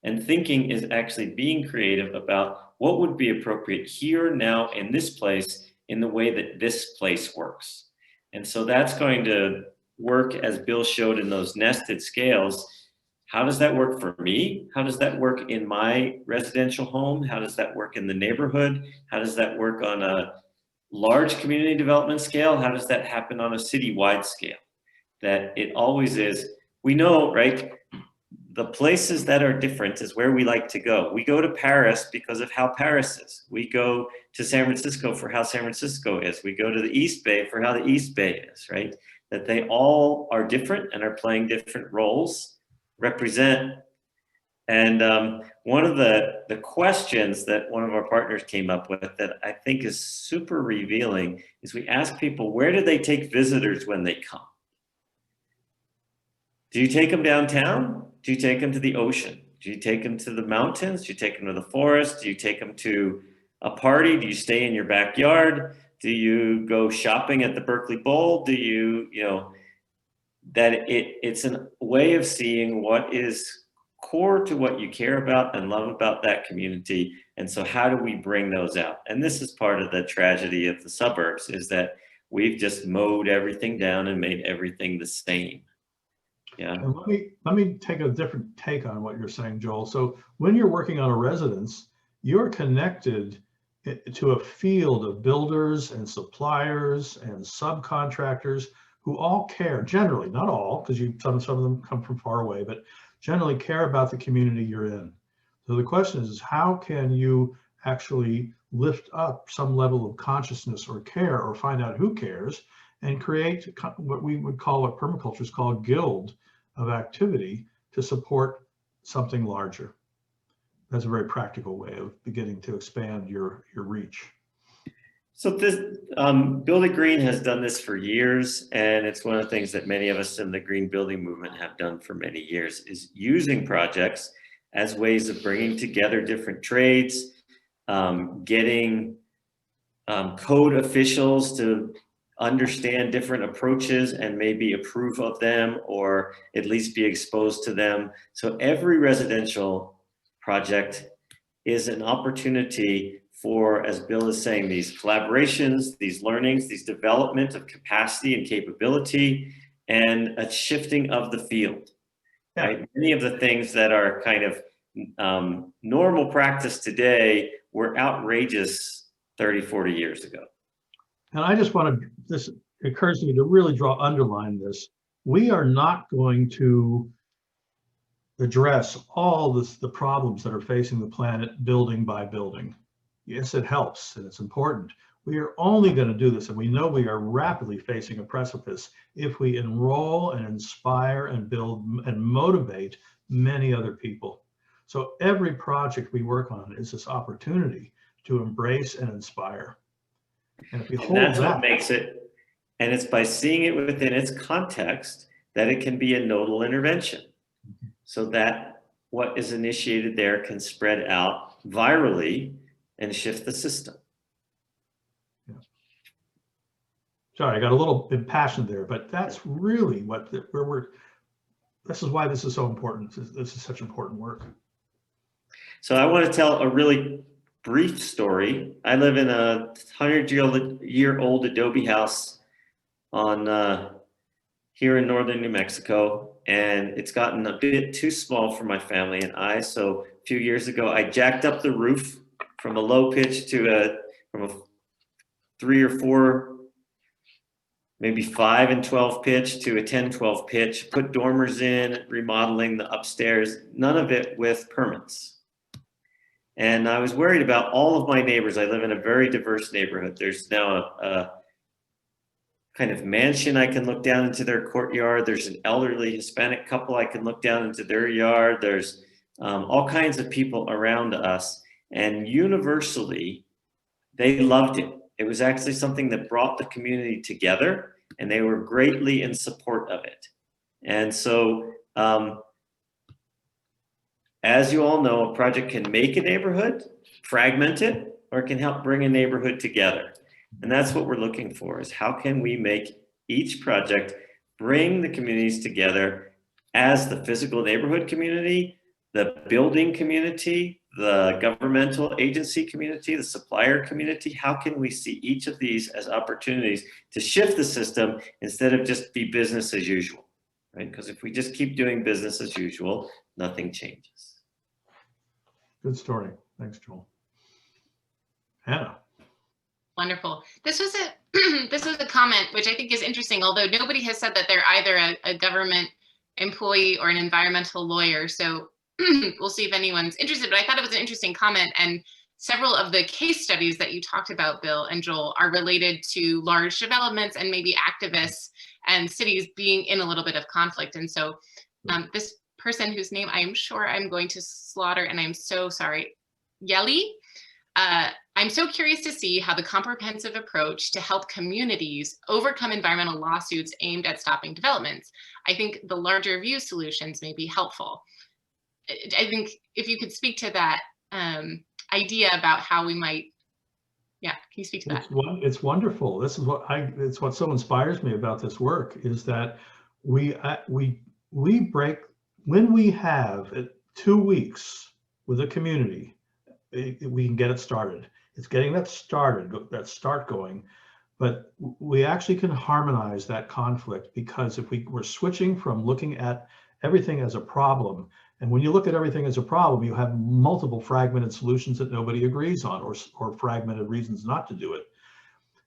And thinking is actually being creative about what would be appropriate here, now, in this place, in the way that this place works. And so that's going to work, as Bill showed in those nested scales. How does that work for me? How does that work in my residential home? How does that work in the neighborhood? How does that work on a large community development scale? How does that happen on a citywide scale? that it always is. We know, right? The places that are different is where we like to go. We go to Paris because of how Paris is. We go to San Francisco for how San Francisco is. We go to the East Bay for how the East Bay is, right? That they all are different and are playing different roles, represent. And one of the questions that one of our partners came up with that I think is super revealing is we ask people, where do they take visitors when they come? Do you take them downtown? Do you take them to the ocean? Do you take them to the mountains? Do you take them to the forest? Do you take them to a party? Do you stay in your backyard? Do you go shopping at the Berkeley Bowl? Do you, that it's a way of seeing what is core to what you care about and love about that community. And so how do we bring those out? And this is part of the tragedy of the suburbs, is that we've just mowed everything down and made everything the same. Yeah. And let me take a different take on what you're saying, Joel. So when you're working on a residence, you're connected to a field of builders and suppliers and subcontractors who all care, generally, not all, because some of them come from far away, but generally care about the community you're in. So the question is how can you actually lift up some level of consciousness or care, or find out who cares, and create what we would call, what permaculturists call, a guild of activity to support something larger. That's a very practical way of beginning to expand your reach. So this Build It Green has done this for years, and it's one of the things that many of us in the green building movement have done for many years, is using projects as ways of bringing together different trades, getting code officials to understand different approaches and maybe approve of them, or at least be exposed to them. So every residential project is an opportunity for, as Bill is saying, these collaborations, these learnings, these development of capacity and capability, and a shifting of the field. Yeah. Right? Many of the things that are kind of normal practice today were outrageous 30, 40 years ago. And I just want to, this occurs to me to really underline this. We are not going to address all the problems that are facing the planet building by building. Yes, it helps and it's important. We are only going to do this, and we know we are rapidly facing a precipice, if we enroll and inspire and build and motivate many other people. So every project we work on is this opportunity to embrace and inspire. And if we hold that's that, what makes it, and it's by seeing it within its context that it can be a nodal intervention. So that what is initiated there can spread out virally and shift the system. Yeah. Sorry, I got a little impassioned there, but that's really what this is why this is so important. This is such important work. So I want to tell a really brief story. I live in a 100-year-old adobe house on here in northern New Mexico, and it's gotten a bit too small for my family and I. So a few years ago, I jacked up the roof from a low pitch to from a 3 or 4, maybe 5 and 12 pitch to a 10-12 pitch, put dormers in, remodeling the upstairs, none of it with permits. And I was worried about all of my neighbors. I live in a very diverse neighborhood. There's now a kind of mansion I can look down into their courtyard. There's an elderly Hispanic couple I can look down into their yard. There's all kinds of people around us. And universally, they loved it. It was actually something that brought the community together, and they were greatly in support of it. And so, as you all know, a project can make a neighborhood, fragment it, or it can help bring a neighborhood together. And that's what we're looking for, is how can we make each project bring the communities together as the physical neighborhood community, the building community, the governmental agency community, the supplier community. How can we see each of these as opportunities to shift the system instead of just be business as usual, right? Because if we just keep doing business as usual, nothing changes. Good story. Thanks, Joel. Hannah. Wonderful. This was a this was a comment which I think is interesting, although nobody has said that they're either a government employee or an environmental lawyer. So we'll see if anyone's interested, but I thought it was an interesting comment. And several of the case studies that you talked about, Bill and Joel, are related to large developments and maybe activists and cities being in a little bit of conflict. And so this person whose name I'm sure I'm going to slaughter, and I'm so sorry, Yeli, I'm so curious to see how the comprehensive approach to help communities overcome environmental lawsuits aimed at stopping developments. I think the larger view solutions may be helpful. I think if you could speak to that idea about how we might, yeah, can you speak to that? It's wonderful. This is it's what so inspires me about this work, is that we break, when we have 2 weeks with a community, we can get it started. It's getting that start going, but we actually can harmonize that conflict, because if we're switching from looking at everything as a problem, and when you look at everything as a problem, you have multiple fragmented solutions that nobody agrees on, or fragmented reasons not to do it.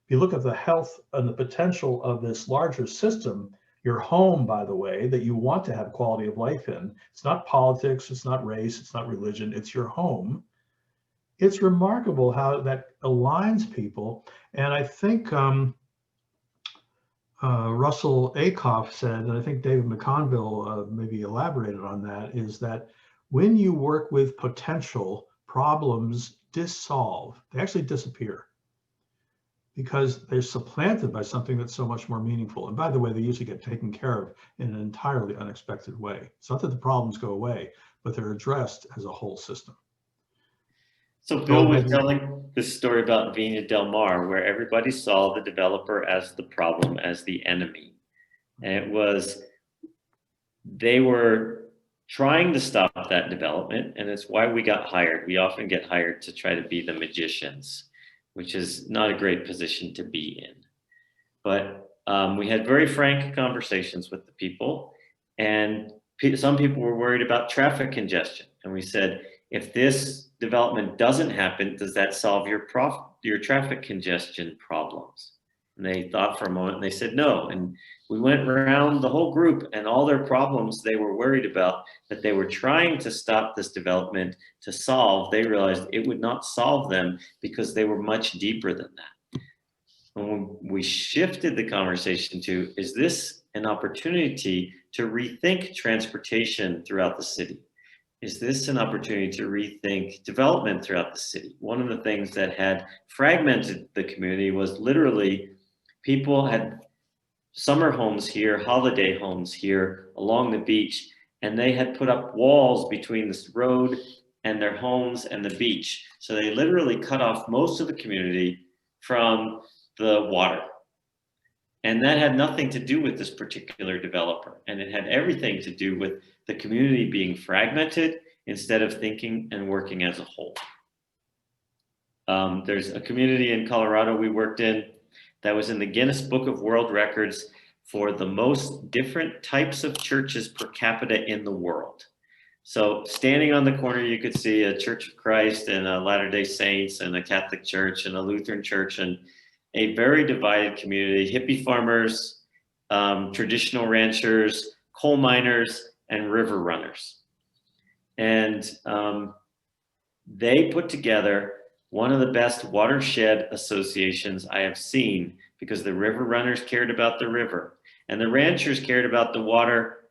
If you look at the health and the potential of this larger system, your home, by the way, that you want to have quality of life in, it's not politics, it's not race, it's not religion, it's your home. It's remarkable how that aligns people. And I think Russell Akoff said, and I think David McConville maybe elaborated on that, is that when you work with potential, problems dissolve. They actually disappear, because they're supplanted by something that's so much more meaningful. And by the way, they usually get taken care of in an entirely unexpected way. It's not that the problems go away, but they're addressed as a whole system. So Bill was telling this story about Viña del Mar, where everybody saw the developer as the problem, as the enemy. And it was, they were trying to stop that development, and it's why we got hired. We often get hired to try to be the magicians, which is not a great position to be in. But we had very frank conversations with the people, and some people were worried about traffic congestion. And we said, if this development doesn't happen, does that solve your traffic congestion problems? And they thought for a moment, and they said no. And we went around the whole group, and all their problems they were worried about, that they were trying to stop this development to solve, they realized it would not solve them, because they were much deeper than that. And when we shifted the conversation to, is this an opportunity to rethink transportation throughout the city? Is this an opportunity to rethink development throughout the city? One of the things that had fragmented the community was literally people had summer homes here, holiday homes here along the beach, and they had put up walls between this road and their homes and the beach. So they literally cut off most of the community from the water. And that had nothing to do with this particular developer. And it had everything to do with the community being fragmented instead of thinking and working as a whole. There's a community in Colorado we worked in that was in the Guinness Book of World Records for the most different types of churches per capita in the world. So standing on the corner, you could see a Church of Christ and a Latter-day Saints and a Catholic church and a Lutheran church, and a very divided community: hippie farmers, traditional ranchers, coal miners, and river runners. And they put together one of the best watershed associations I have seen, because the river runners cared about the river, and the ranchers cared about the water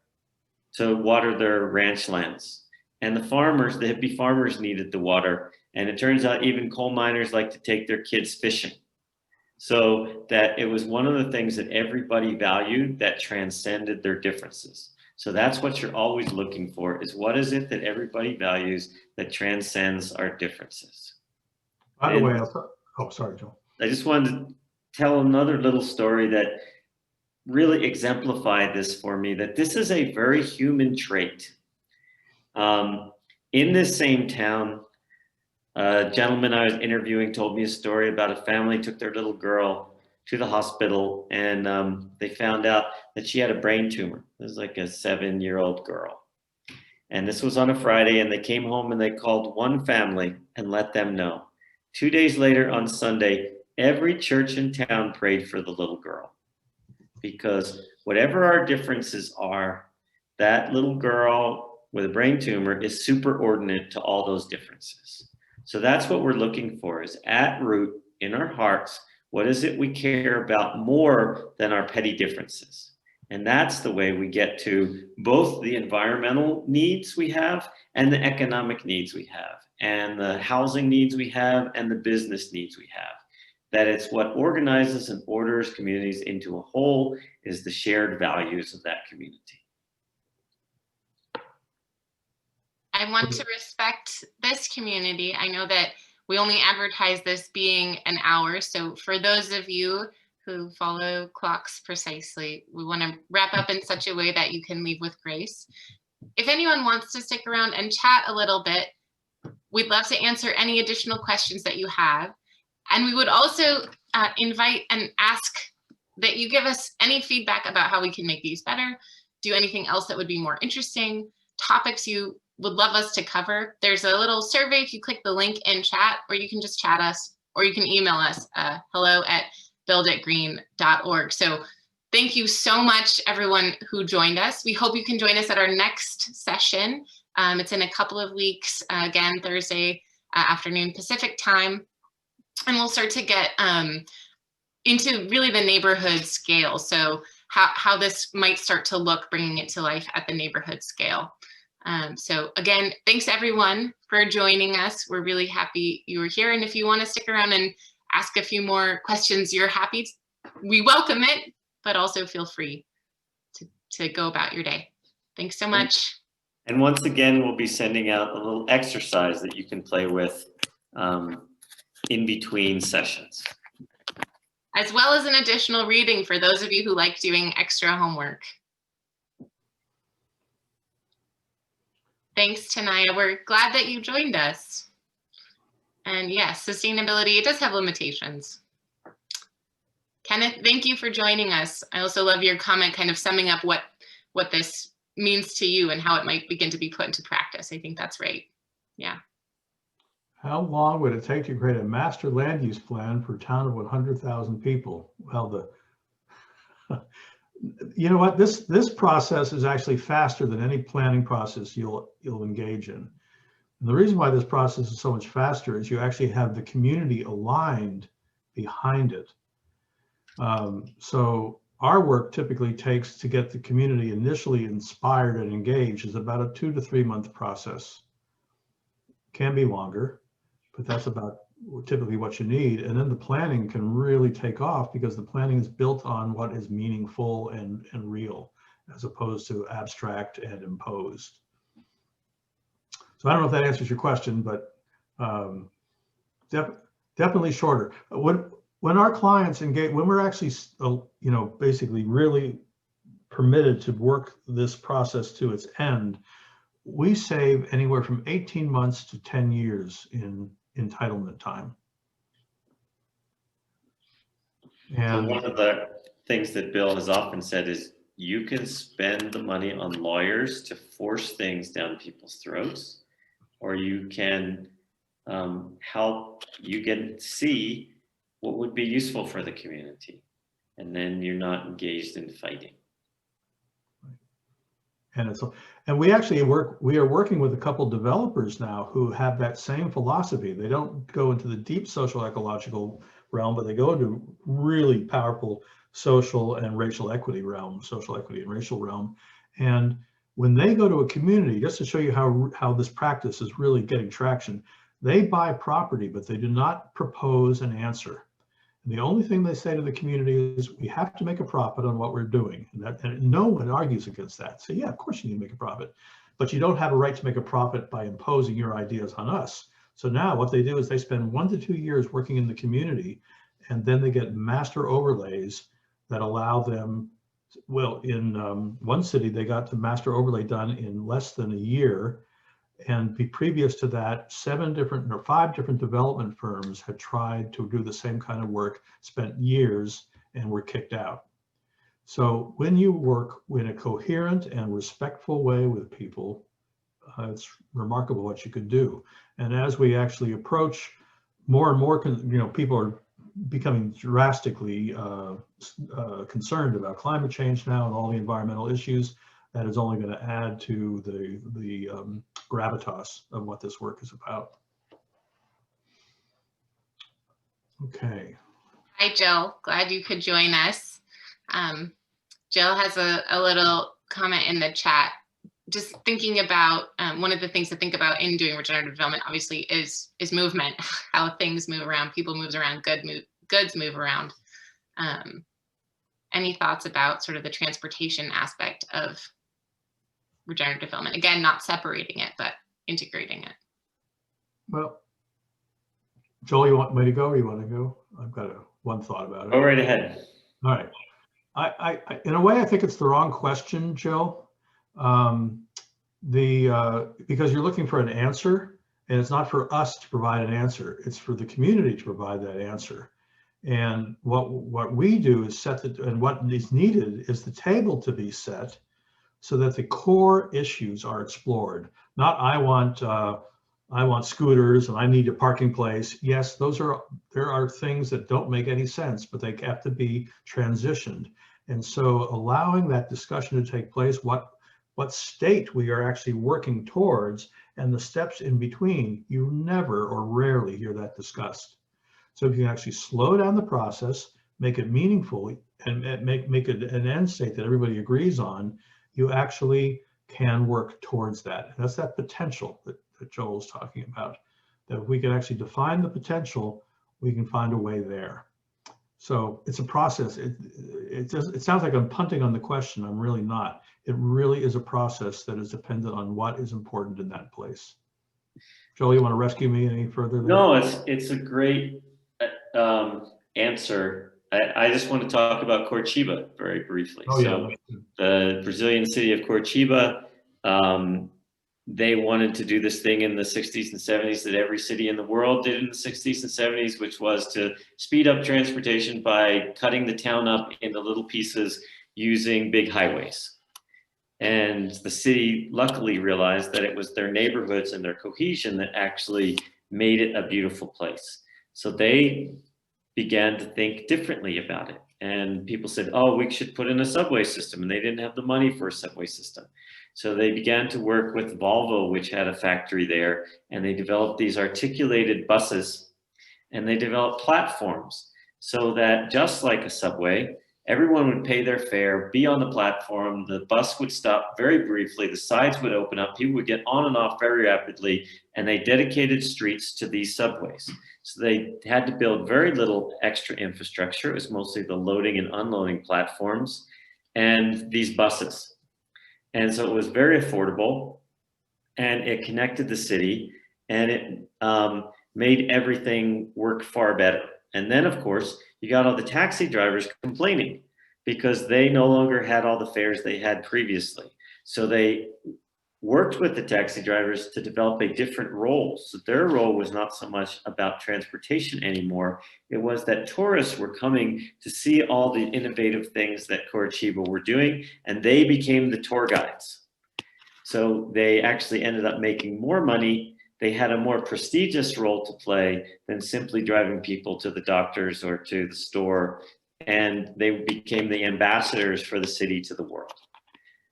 to water their ranch lands. And the farmers, the hippie farmers, needed the water. And it turns out even coal miners like to take their kids fishing. So that it was one of the things that everybody valued that transcended their differences. So that's what you're always looking for, is what is it that everybody values that transcends our differences. By the way, oh, sorry, Joel. I just wanted to tell another little story that really exemplified this for me, that this is a very human trait. In this same town, a gentleman I was interviewing told me a story about a family took their little girl to the hospital, and they found out that she had a brain tumor. It was like a 7-year-old girl. And this was on a Friday, and they came home and they called one family and let them know. 2 days later on Sunday, every church in town prayed for the little girl, because whatever our differences are, that little girl with a brain tumor is superordinate to all those differences. So that's what we're looking for, is at root in our hearts, what is it we care about more than our petty differences? And that's the way we get to both the environmental needs we have and the economic needs we have and the housing needs we have and the business needs we have. That it's what organizes and orders communities into a whole is the shared values of that community. I want to respect this community. I know that we only advertise this being an hour. So for those of you who follow clocks precisely, we want to wrap up in such a way that you can leave with grace. If anyone wants to stick around and chat a little bit, we'd love to answer any additional questions that you have. And we would also invite and ask that you give us any feedback about how we can make these better, do anything else that would be more interesting, topics you would love us to cover. There's a little survey if you click the link in chat, or you can just chat us, or you can email us hello@builditgreen.org. So thank you so much, everyone who joined us. We hope you can join us at our next session. It's in a couple of weeks, again, Thursday afternoon Pacific time. And we'll start to get into really the neighborhood scale. So how this might start to look, bringing it to life at the neighborhood scale. So again, thanks everyone for joining us. We're really happy you were here. And if you want to stick around and ask a few more questions, you're happy. We welcome it, but also feel free to go about your day. Thanks so much. And once again, we'll be sending out a little exercise that you can play with in between sessions. As well as an additional reading for those of you who like doing extra homework. Thanks, Tanaya. We're glad that you joined us. And yes, sustainability, it does have limitations. Kenneth, thank you for joining us. I also love your comment kind of summing up what this means to you and how it might begin to be put into practice. I think that's right. Yeah. How long would it take to create a master land use plan for a town of 100,000 people? Well, you know what, this process is actually faster than any planning process you'll engage in. And the reason why this process is so much faster is you actually have the community aligned behind it. So our work typically takes to get the community initially inspired and engaged is about a 2 to 3 month process. Can be longer, but that's about typically what you need. And then the planning can really take off because the planning is built on what is meaningful and real, as opposed to abstract and imposed. So I don't know if that answers your question, but definitely shorter. When our clients engage, when we're actually, basically really permitted to work this process to its end, we save anywhere from 18 months to 10 years in entitlement time. And so one of the things that Bill has often said is you can spend the money on lawyers to force things down people's throats, or you can help you get to see what would be useful for the community, and then you're not engaged in fighting. And we are working with a couple developers now who have that same philosophy. They don't go into the deep social ecological realm, but they go into really powerful social and racial equity realm, social equity and racial realm. And when they go to a community, just to show you how this practice is really getting traction, they buy property, but they do not propose an answer. And the only thing they say to the community is, we have to make a profit on what we're doing. And no one argues against that. So yeah, of course you need to make a profit, but you don't have a right to make a profit by imposing your ideas on us. So now what they do is they spend 1 to 2 years working in the community, and then they get master overlays that allow them, well, in one city, they got the master overlay done in less than a year. And previous to that, 5 different development firms had tried to do the same kind of work, spent years, and were kicked out. So when you work in a coherent and respectful way with people, it's remarkable what you could do. And as we actually approach more and more, people are becoming drastically concerned about climate change now and all the environmental issues. That is only going to add to the gravitas of what this work is about. Okay. Hi, Jill. Glad you could join us. Jill has a little comment in the chat. Just thinking about one of the things to think about in doing regenerative development, obviously, is movement, how things move around, people move around, goods move around. Any thoughts about sort of the transportation aspect of regenerative development? Again, not separating it, but integrating it. Well, Joel, you want me to go or you want to go? I've got one thought about it. Go right ahead. All right. I in a way, I think it's the wrong question, Jill. Because you're looking for an answer, and it's not for us to provide an answer. It's for the community to provide that answer. And what we do is and what is needed is the table to be set so that the core issues are explored. Not I want scooters and I need a parking place. Yes, there are things that don't make any sense, but they have to be transitioned. And so allowing that discussion to take place, what state we are actually working towards and the steps in between, you never or rarely hear that discussed. So if you can actually slow down the process, make it meaningful, and make it an end state that everybody agrees on, you actually can work towards that. And that's that potential that Joel's talking about, that if we can actually define the potential, we can find a way there. So it's a process. It sounds like I'm punting on the question. I'm really not. It really is a process that is dependent on what is important in that place. Joel, you want to rescue me any further? No, it's a great answer. I just want to talk about Curitiba very briefly. Oh, so yeah. The Brazilian city of Curitiba, they wanted to do this thing in the 60s and 70s that every city in the world did in the 60s and 70s, which was to speed up transportation by cutting the town up into little pieces using big highways. And the city luckily realized that it was their neighborhoods and their cohesion that actually made it a beautiful place. So they began to think differently about it. And people said, oh, we should put in a subway system. And they didn't have the money for a subway system. So they began to work with Volvo, which had a factory there, and they developed these articulated buses, and they developed platforms so that just like a subway, everyone would pay their fare, be on the platform, the bus would stop very briefly, the sides would open up, people would get on and off very rapidly, and they dedicated streets to these subways. So they had to build very little extra infrastructure. It was mostly the loading and unloading platforms and these buses. And so it was very affordable, and it connected the city, and it made everything work far better. And then, of course, you got all the taxi drivers complaining because they no longer had all the fares they had previously. So they worked with the taxi drivers to develop a different role. So their role was not so much about transportation anymore. It was that tourists were coming to see all the innovative things that Curitiba were doing, and they became the tour guides. So they actually ended up making more money. They had a more prestigious role to play than simply driving people to the doctors or to the store. And they became the ambassadors for the city to the world.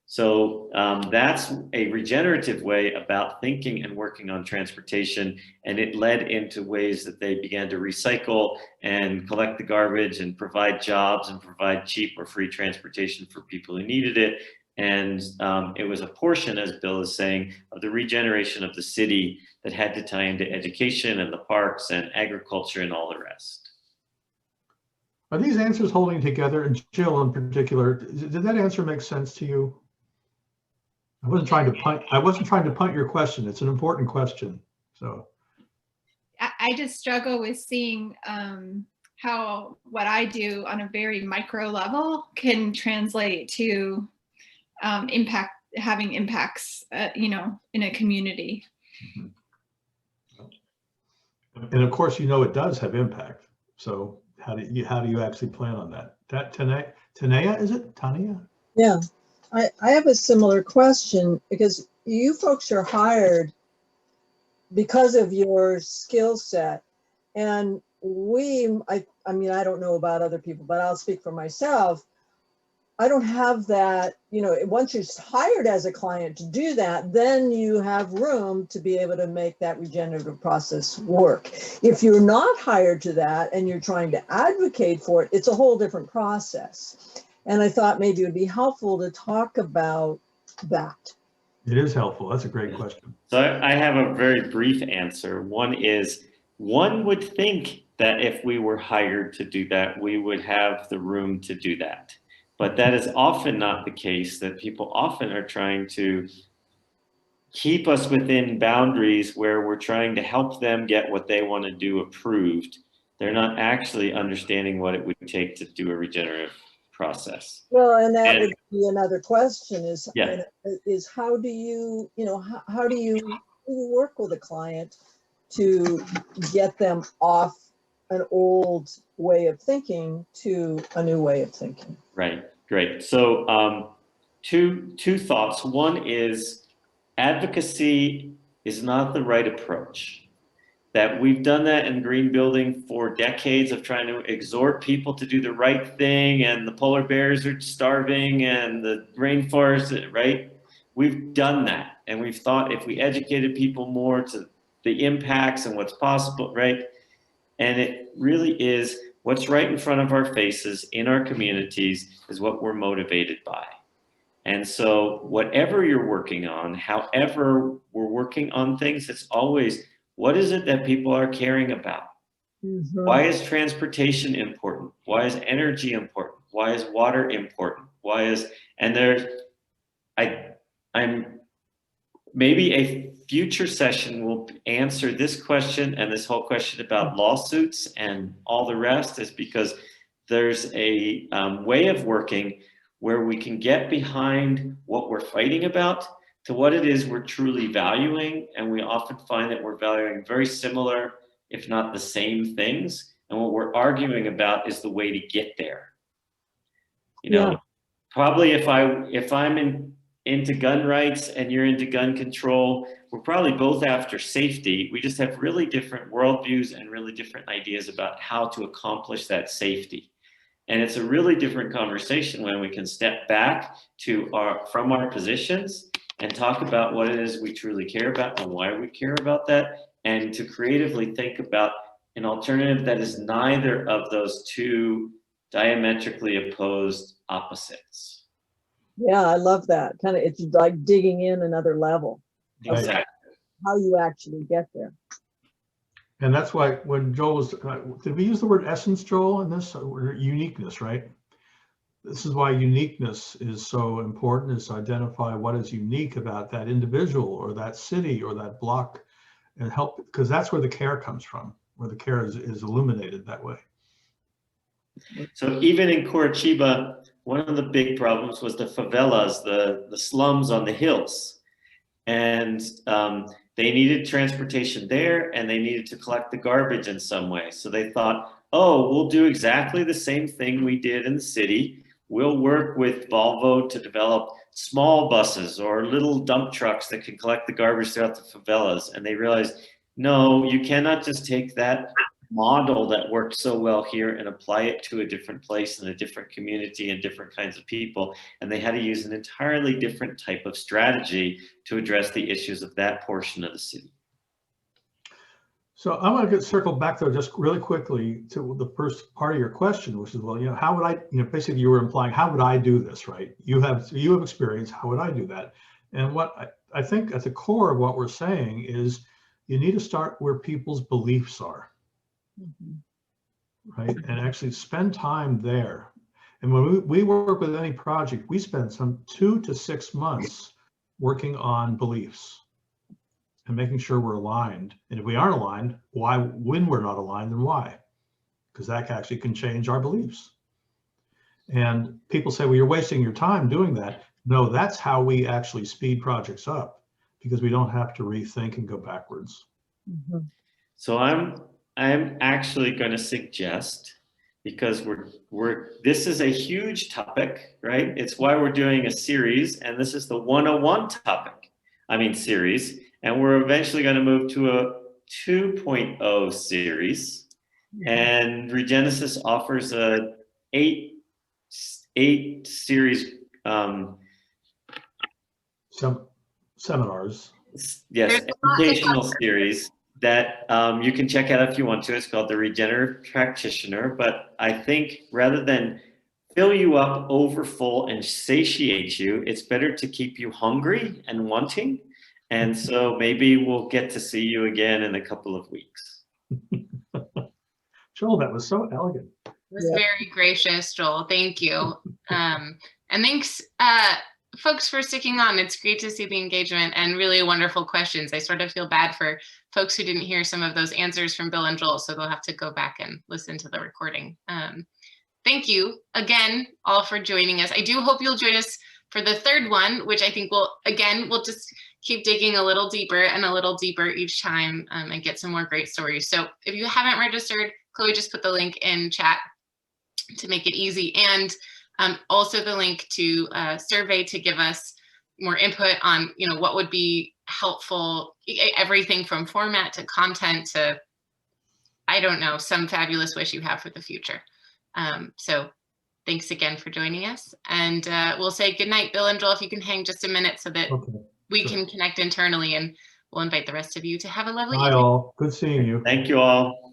So that's a regenerative way about thinking and working on transportation, and it led into ways that they began to recycle and collect the garbage and provide jobs and provide cheap or free transportation for people who needed it. And it was a portion, as Bill is saying, of the regeneration of the city that had to tie into education and the parks and agriculture and all the rest. Are these answers holding together? And Jill in particular, did that answer make sense to you? I wasn't trying to punt your question. It's an important question. So I just struggle with seeing how what I do on a very micro level can translate to having impacts, in a community. And of course, it does have impact. So how do you actually plan on that? Tanea, is it Tania? Yeah. I have a similar question, because you folks are hired because of your skill set, and I mean, I don't know about other people, but I'll speak for myself. I don't have that, you know, once you're hired as a client to do that, then you have room to be able to make that regenerative process work. If you're not hired to that and you're trying to advocate for it, it's a whole different process. And I thought maybe it would be helpful to talk about that. It is helpful. That's a great question. So I have a very brief answer. One is, one would think that if we were hired to do that, we would have the room to do that. But that is often not the case, that people often are trying to keep us within boundaries where we're trying to help them get what they want to do approved. They're not actually understanding what it would take to do a regenerative process. Well, and that would be another question is, Yeah. is how do you, how do you work with a client to get them off an old way of thinking to a new way of thinking? Right, great. So two thoughts. One is advocacy is not the right approach. That we've done that in green building for decades of trying to exhort people to do the right thing, and the polar bears are starving and the rainforest, right? We've done that, and we've thought if we educated people more to the impacts and what's possible, right? And it really is what's right in front of our faces in our communities is what we're motivated by. And so whatever you're working on, however we're working on things, it's always, what is it that people are caring about? Mm-hmm. Why is transportation important? Why is energy important? Why is water important? I'm maybe a future session will answer this question and this whole question about lawsuits and all the rest, is because there's a way of working where we can get behind what we're fighting about to what it is we're truly valuing. And we often find that we're valuing very similar, if not the same things. And what we're arguing about is the way to get there. You know, probably if I'm into gun rights and you're into gun control, we're probably both after safety. We just have really different worldviews and really different ideas about how to accomplish that safety. And it's a really different conversation when we can step back from our positions and talk about what it is we truly care about and why we care about that, and to creatively think about an alternative that is neither of those two diametrically opposed opposites. Yeah, I love that. Kind of, it's like digging in another level. Exactly. How you actually get there. And that's why when Joel was, did we use the word essence, Joel, in this? Or uniqueness, right? This is why uniqueness is so important, is to identify what is unique about that individual or that city or that block, and help, because that's where the care comes from, where the care is illuminated that way. So even in Curitiba, one of the big problems was the favelas, the slums on the hills. And they needed transportation there, and they needed to collect the garbage in some way. So they thought, oh, we'll do exactly the same thing we did in the city. We'll work with Volvo to develop small buses or little dump trucks that can collect the garbage throughout the favelas. And they realized, no, you cannot just take that model that worked so well here and apply it to a different place and a different community and different kinds of people. And they had to use an entirely different type of strategy to address the issues of that portion of the city. So I want to circle back though, just really quickly to the first part of your question, which is, well, how would I, basically you were implying, how would I do this, right? You have experience, how would I do that? And what I think at the core of what we're saying is you need to start where people's beliefs are. Right, and actually spend time there. And when we work with any project, we spend some 2 to 6 months working on beliefs and making sure we're aligned. And if we aren't aligned, why? When we're not aligned, then why? Because that actually can change our beliefs. And people say, well, you're wasting your time doing that. No, that's how we actually speed projects up, because we don't have to rethink and go backwards. Mm-hmm. So I'm actually going to suggest, because this is a huge topic, right? It's why we're doing a series, and this is the 101 series, and we're eventually going to move to a 2.0 series. And Regenesis offers a eight series, Some seminars. yes, There's a lot to educational cover. series that you can check out if you want to. It's called the Regenerative Practitioner. But I think rather than fill you up over full and satiate you, it's better to keep you hungry and wanting. And so maybe we'll get to see you again in a couple of weeks. Joel, that was so elegant. It was Yeah. very gracious, Joel. Thank you. And thanks, folks, for sticking on. It's great to see the engagement and really wonderful questions. I sort of feel bad for folks who didn't hear some of those answers from Bill and Joel, so they'll have to go back and listen to the recording. Thank you again, all, for joining us. I do hope you'll join us for the third one, which I think we'll just keep digging a little deeper and a little deeper each time and get some more great stories. So if you haven't registered, Chloe just put the link in chat to make it easy, and also the link to a survey to give us more input on, what would be helpful, everything from format to content to, I don't know, some fabulous wish you have for the future. So thanks again for joining us, and we'll say good night, Bill and Joel, if you can hang just a minute so that we can connect internally, and we'll invite the rest of you to have a lovely Bye evening. all. Good seeing you. Thank you all.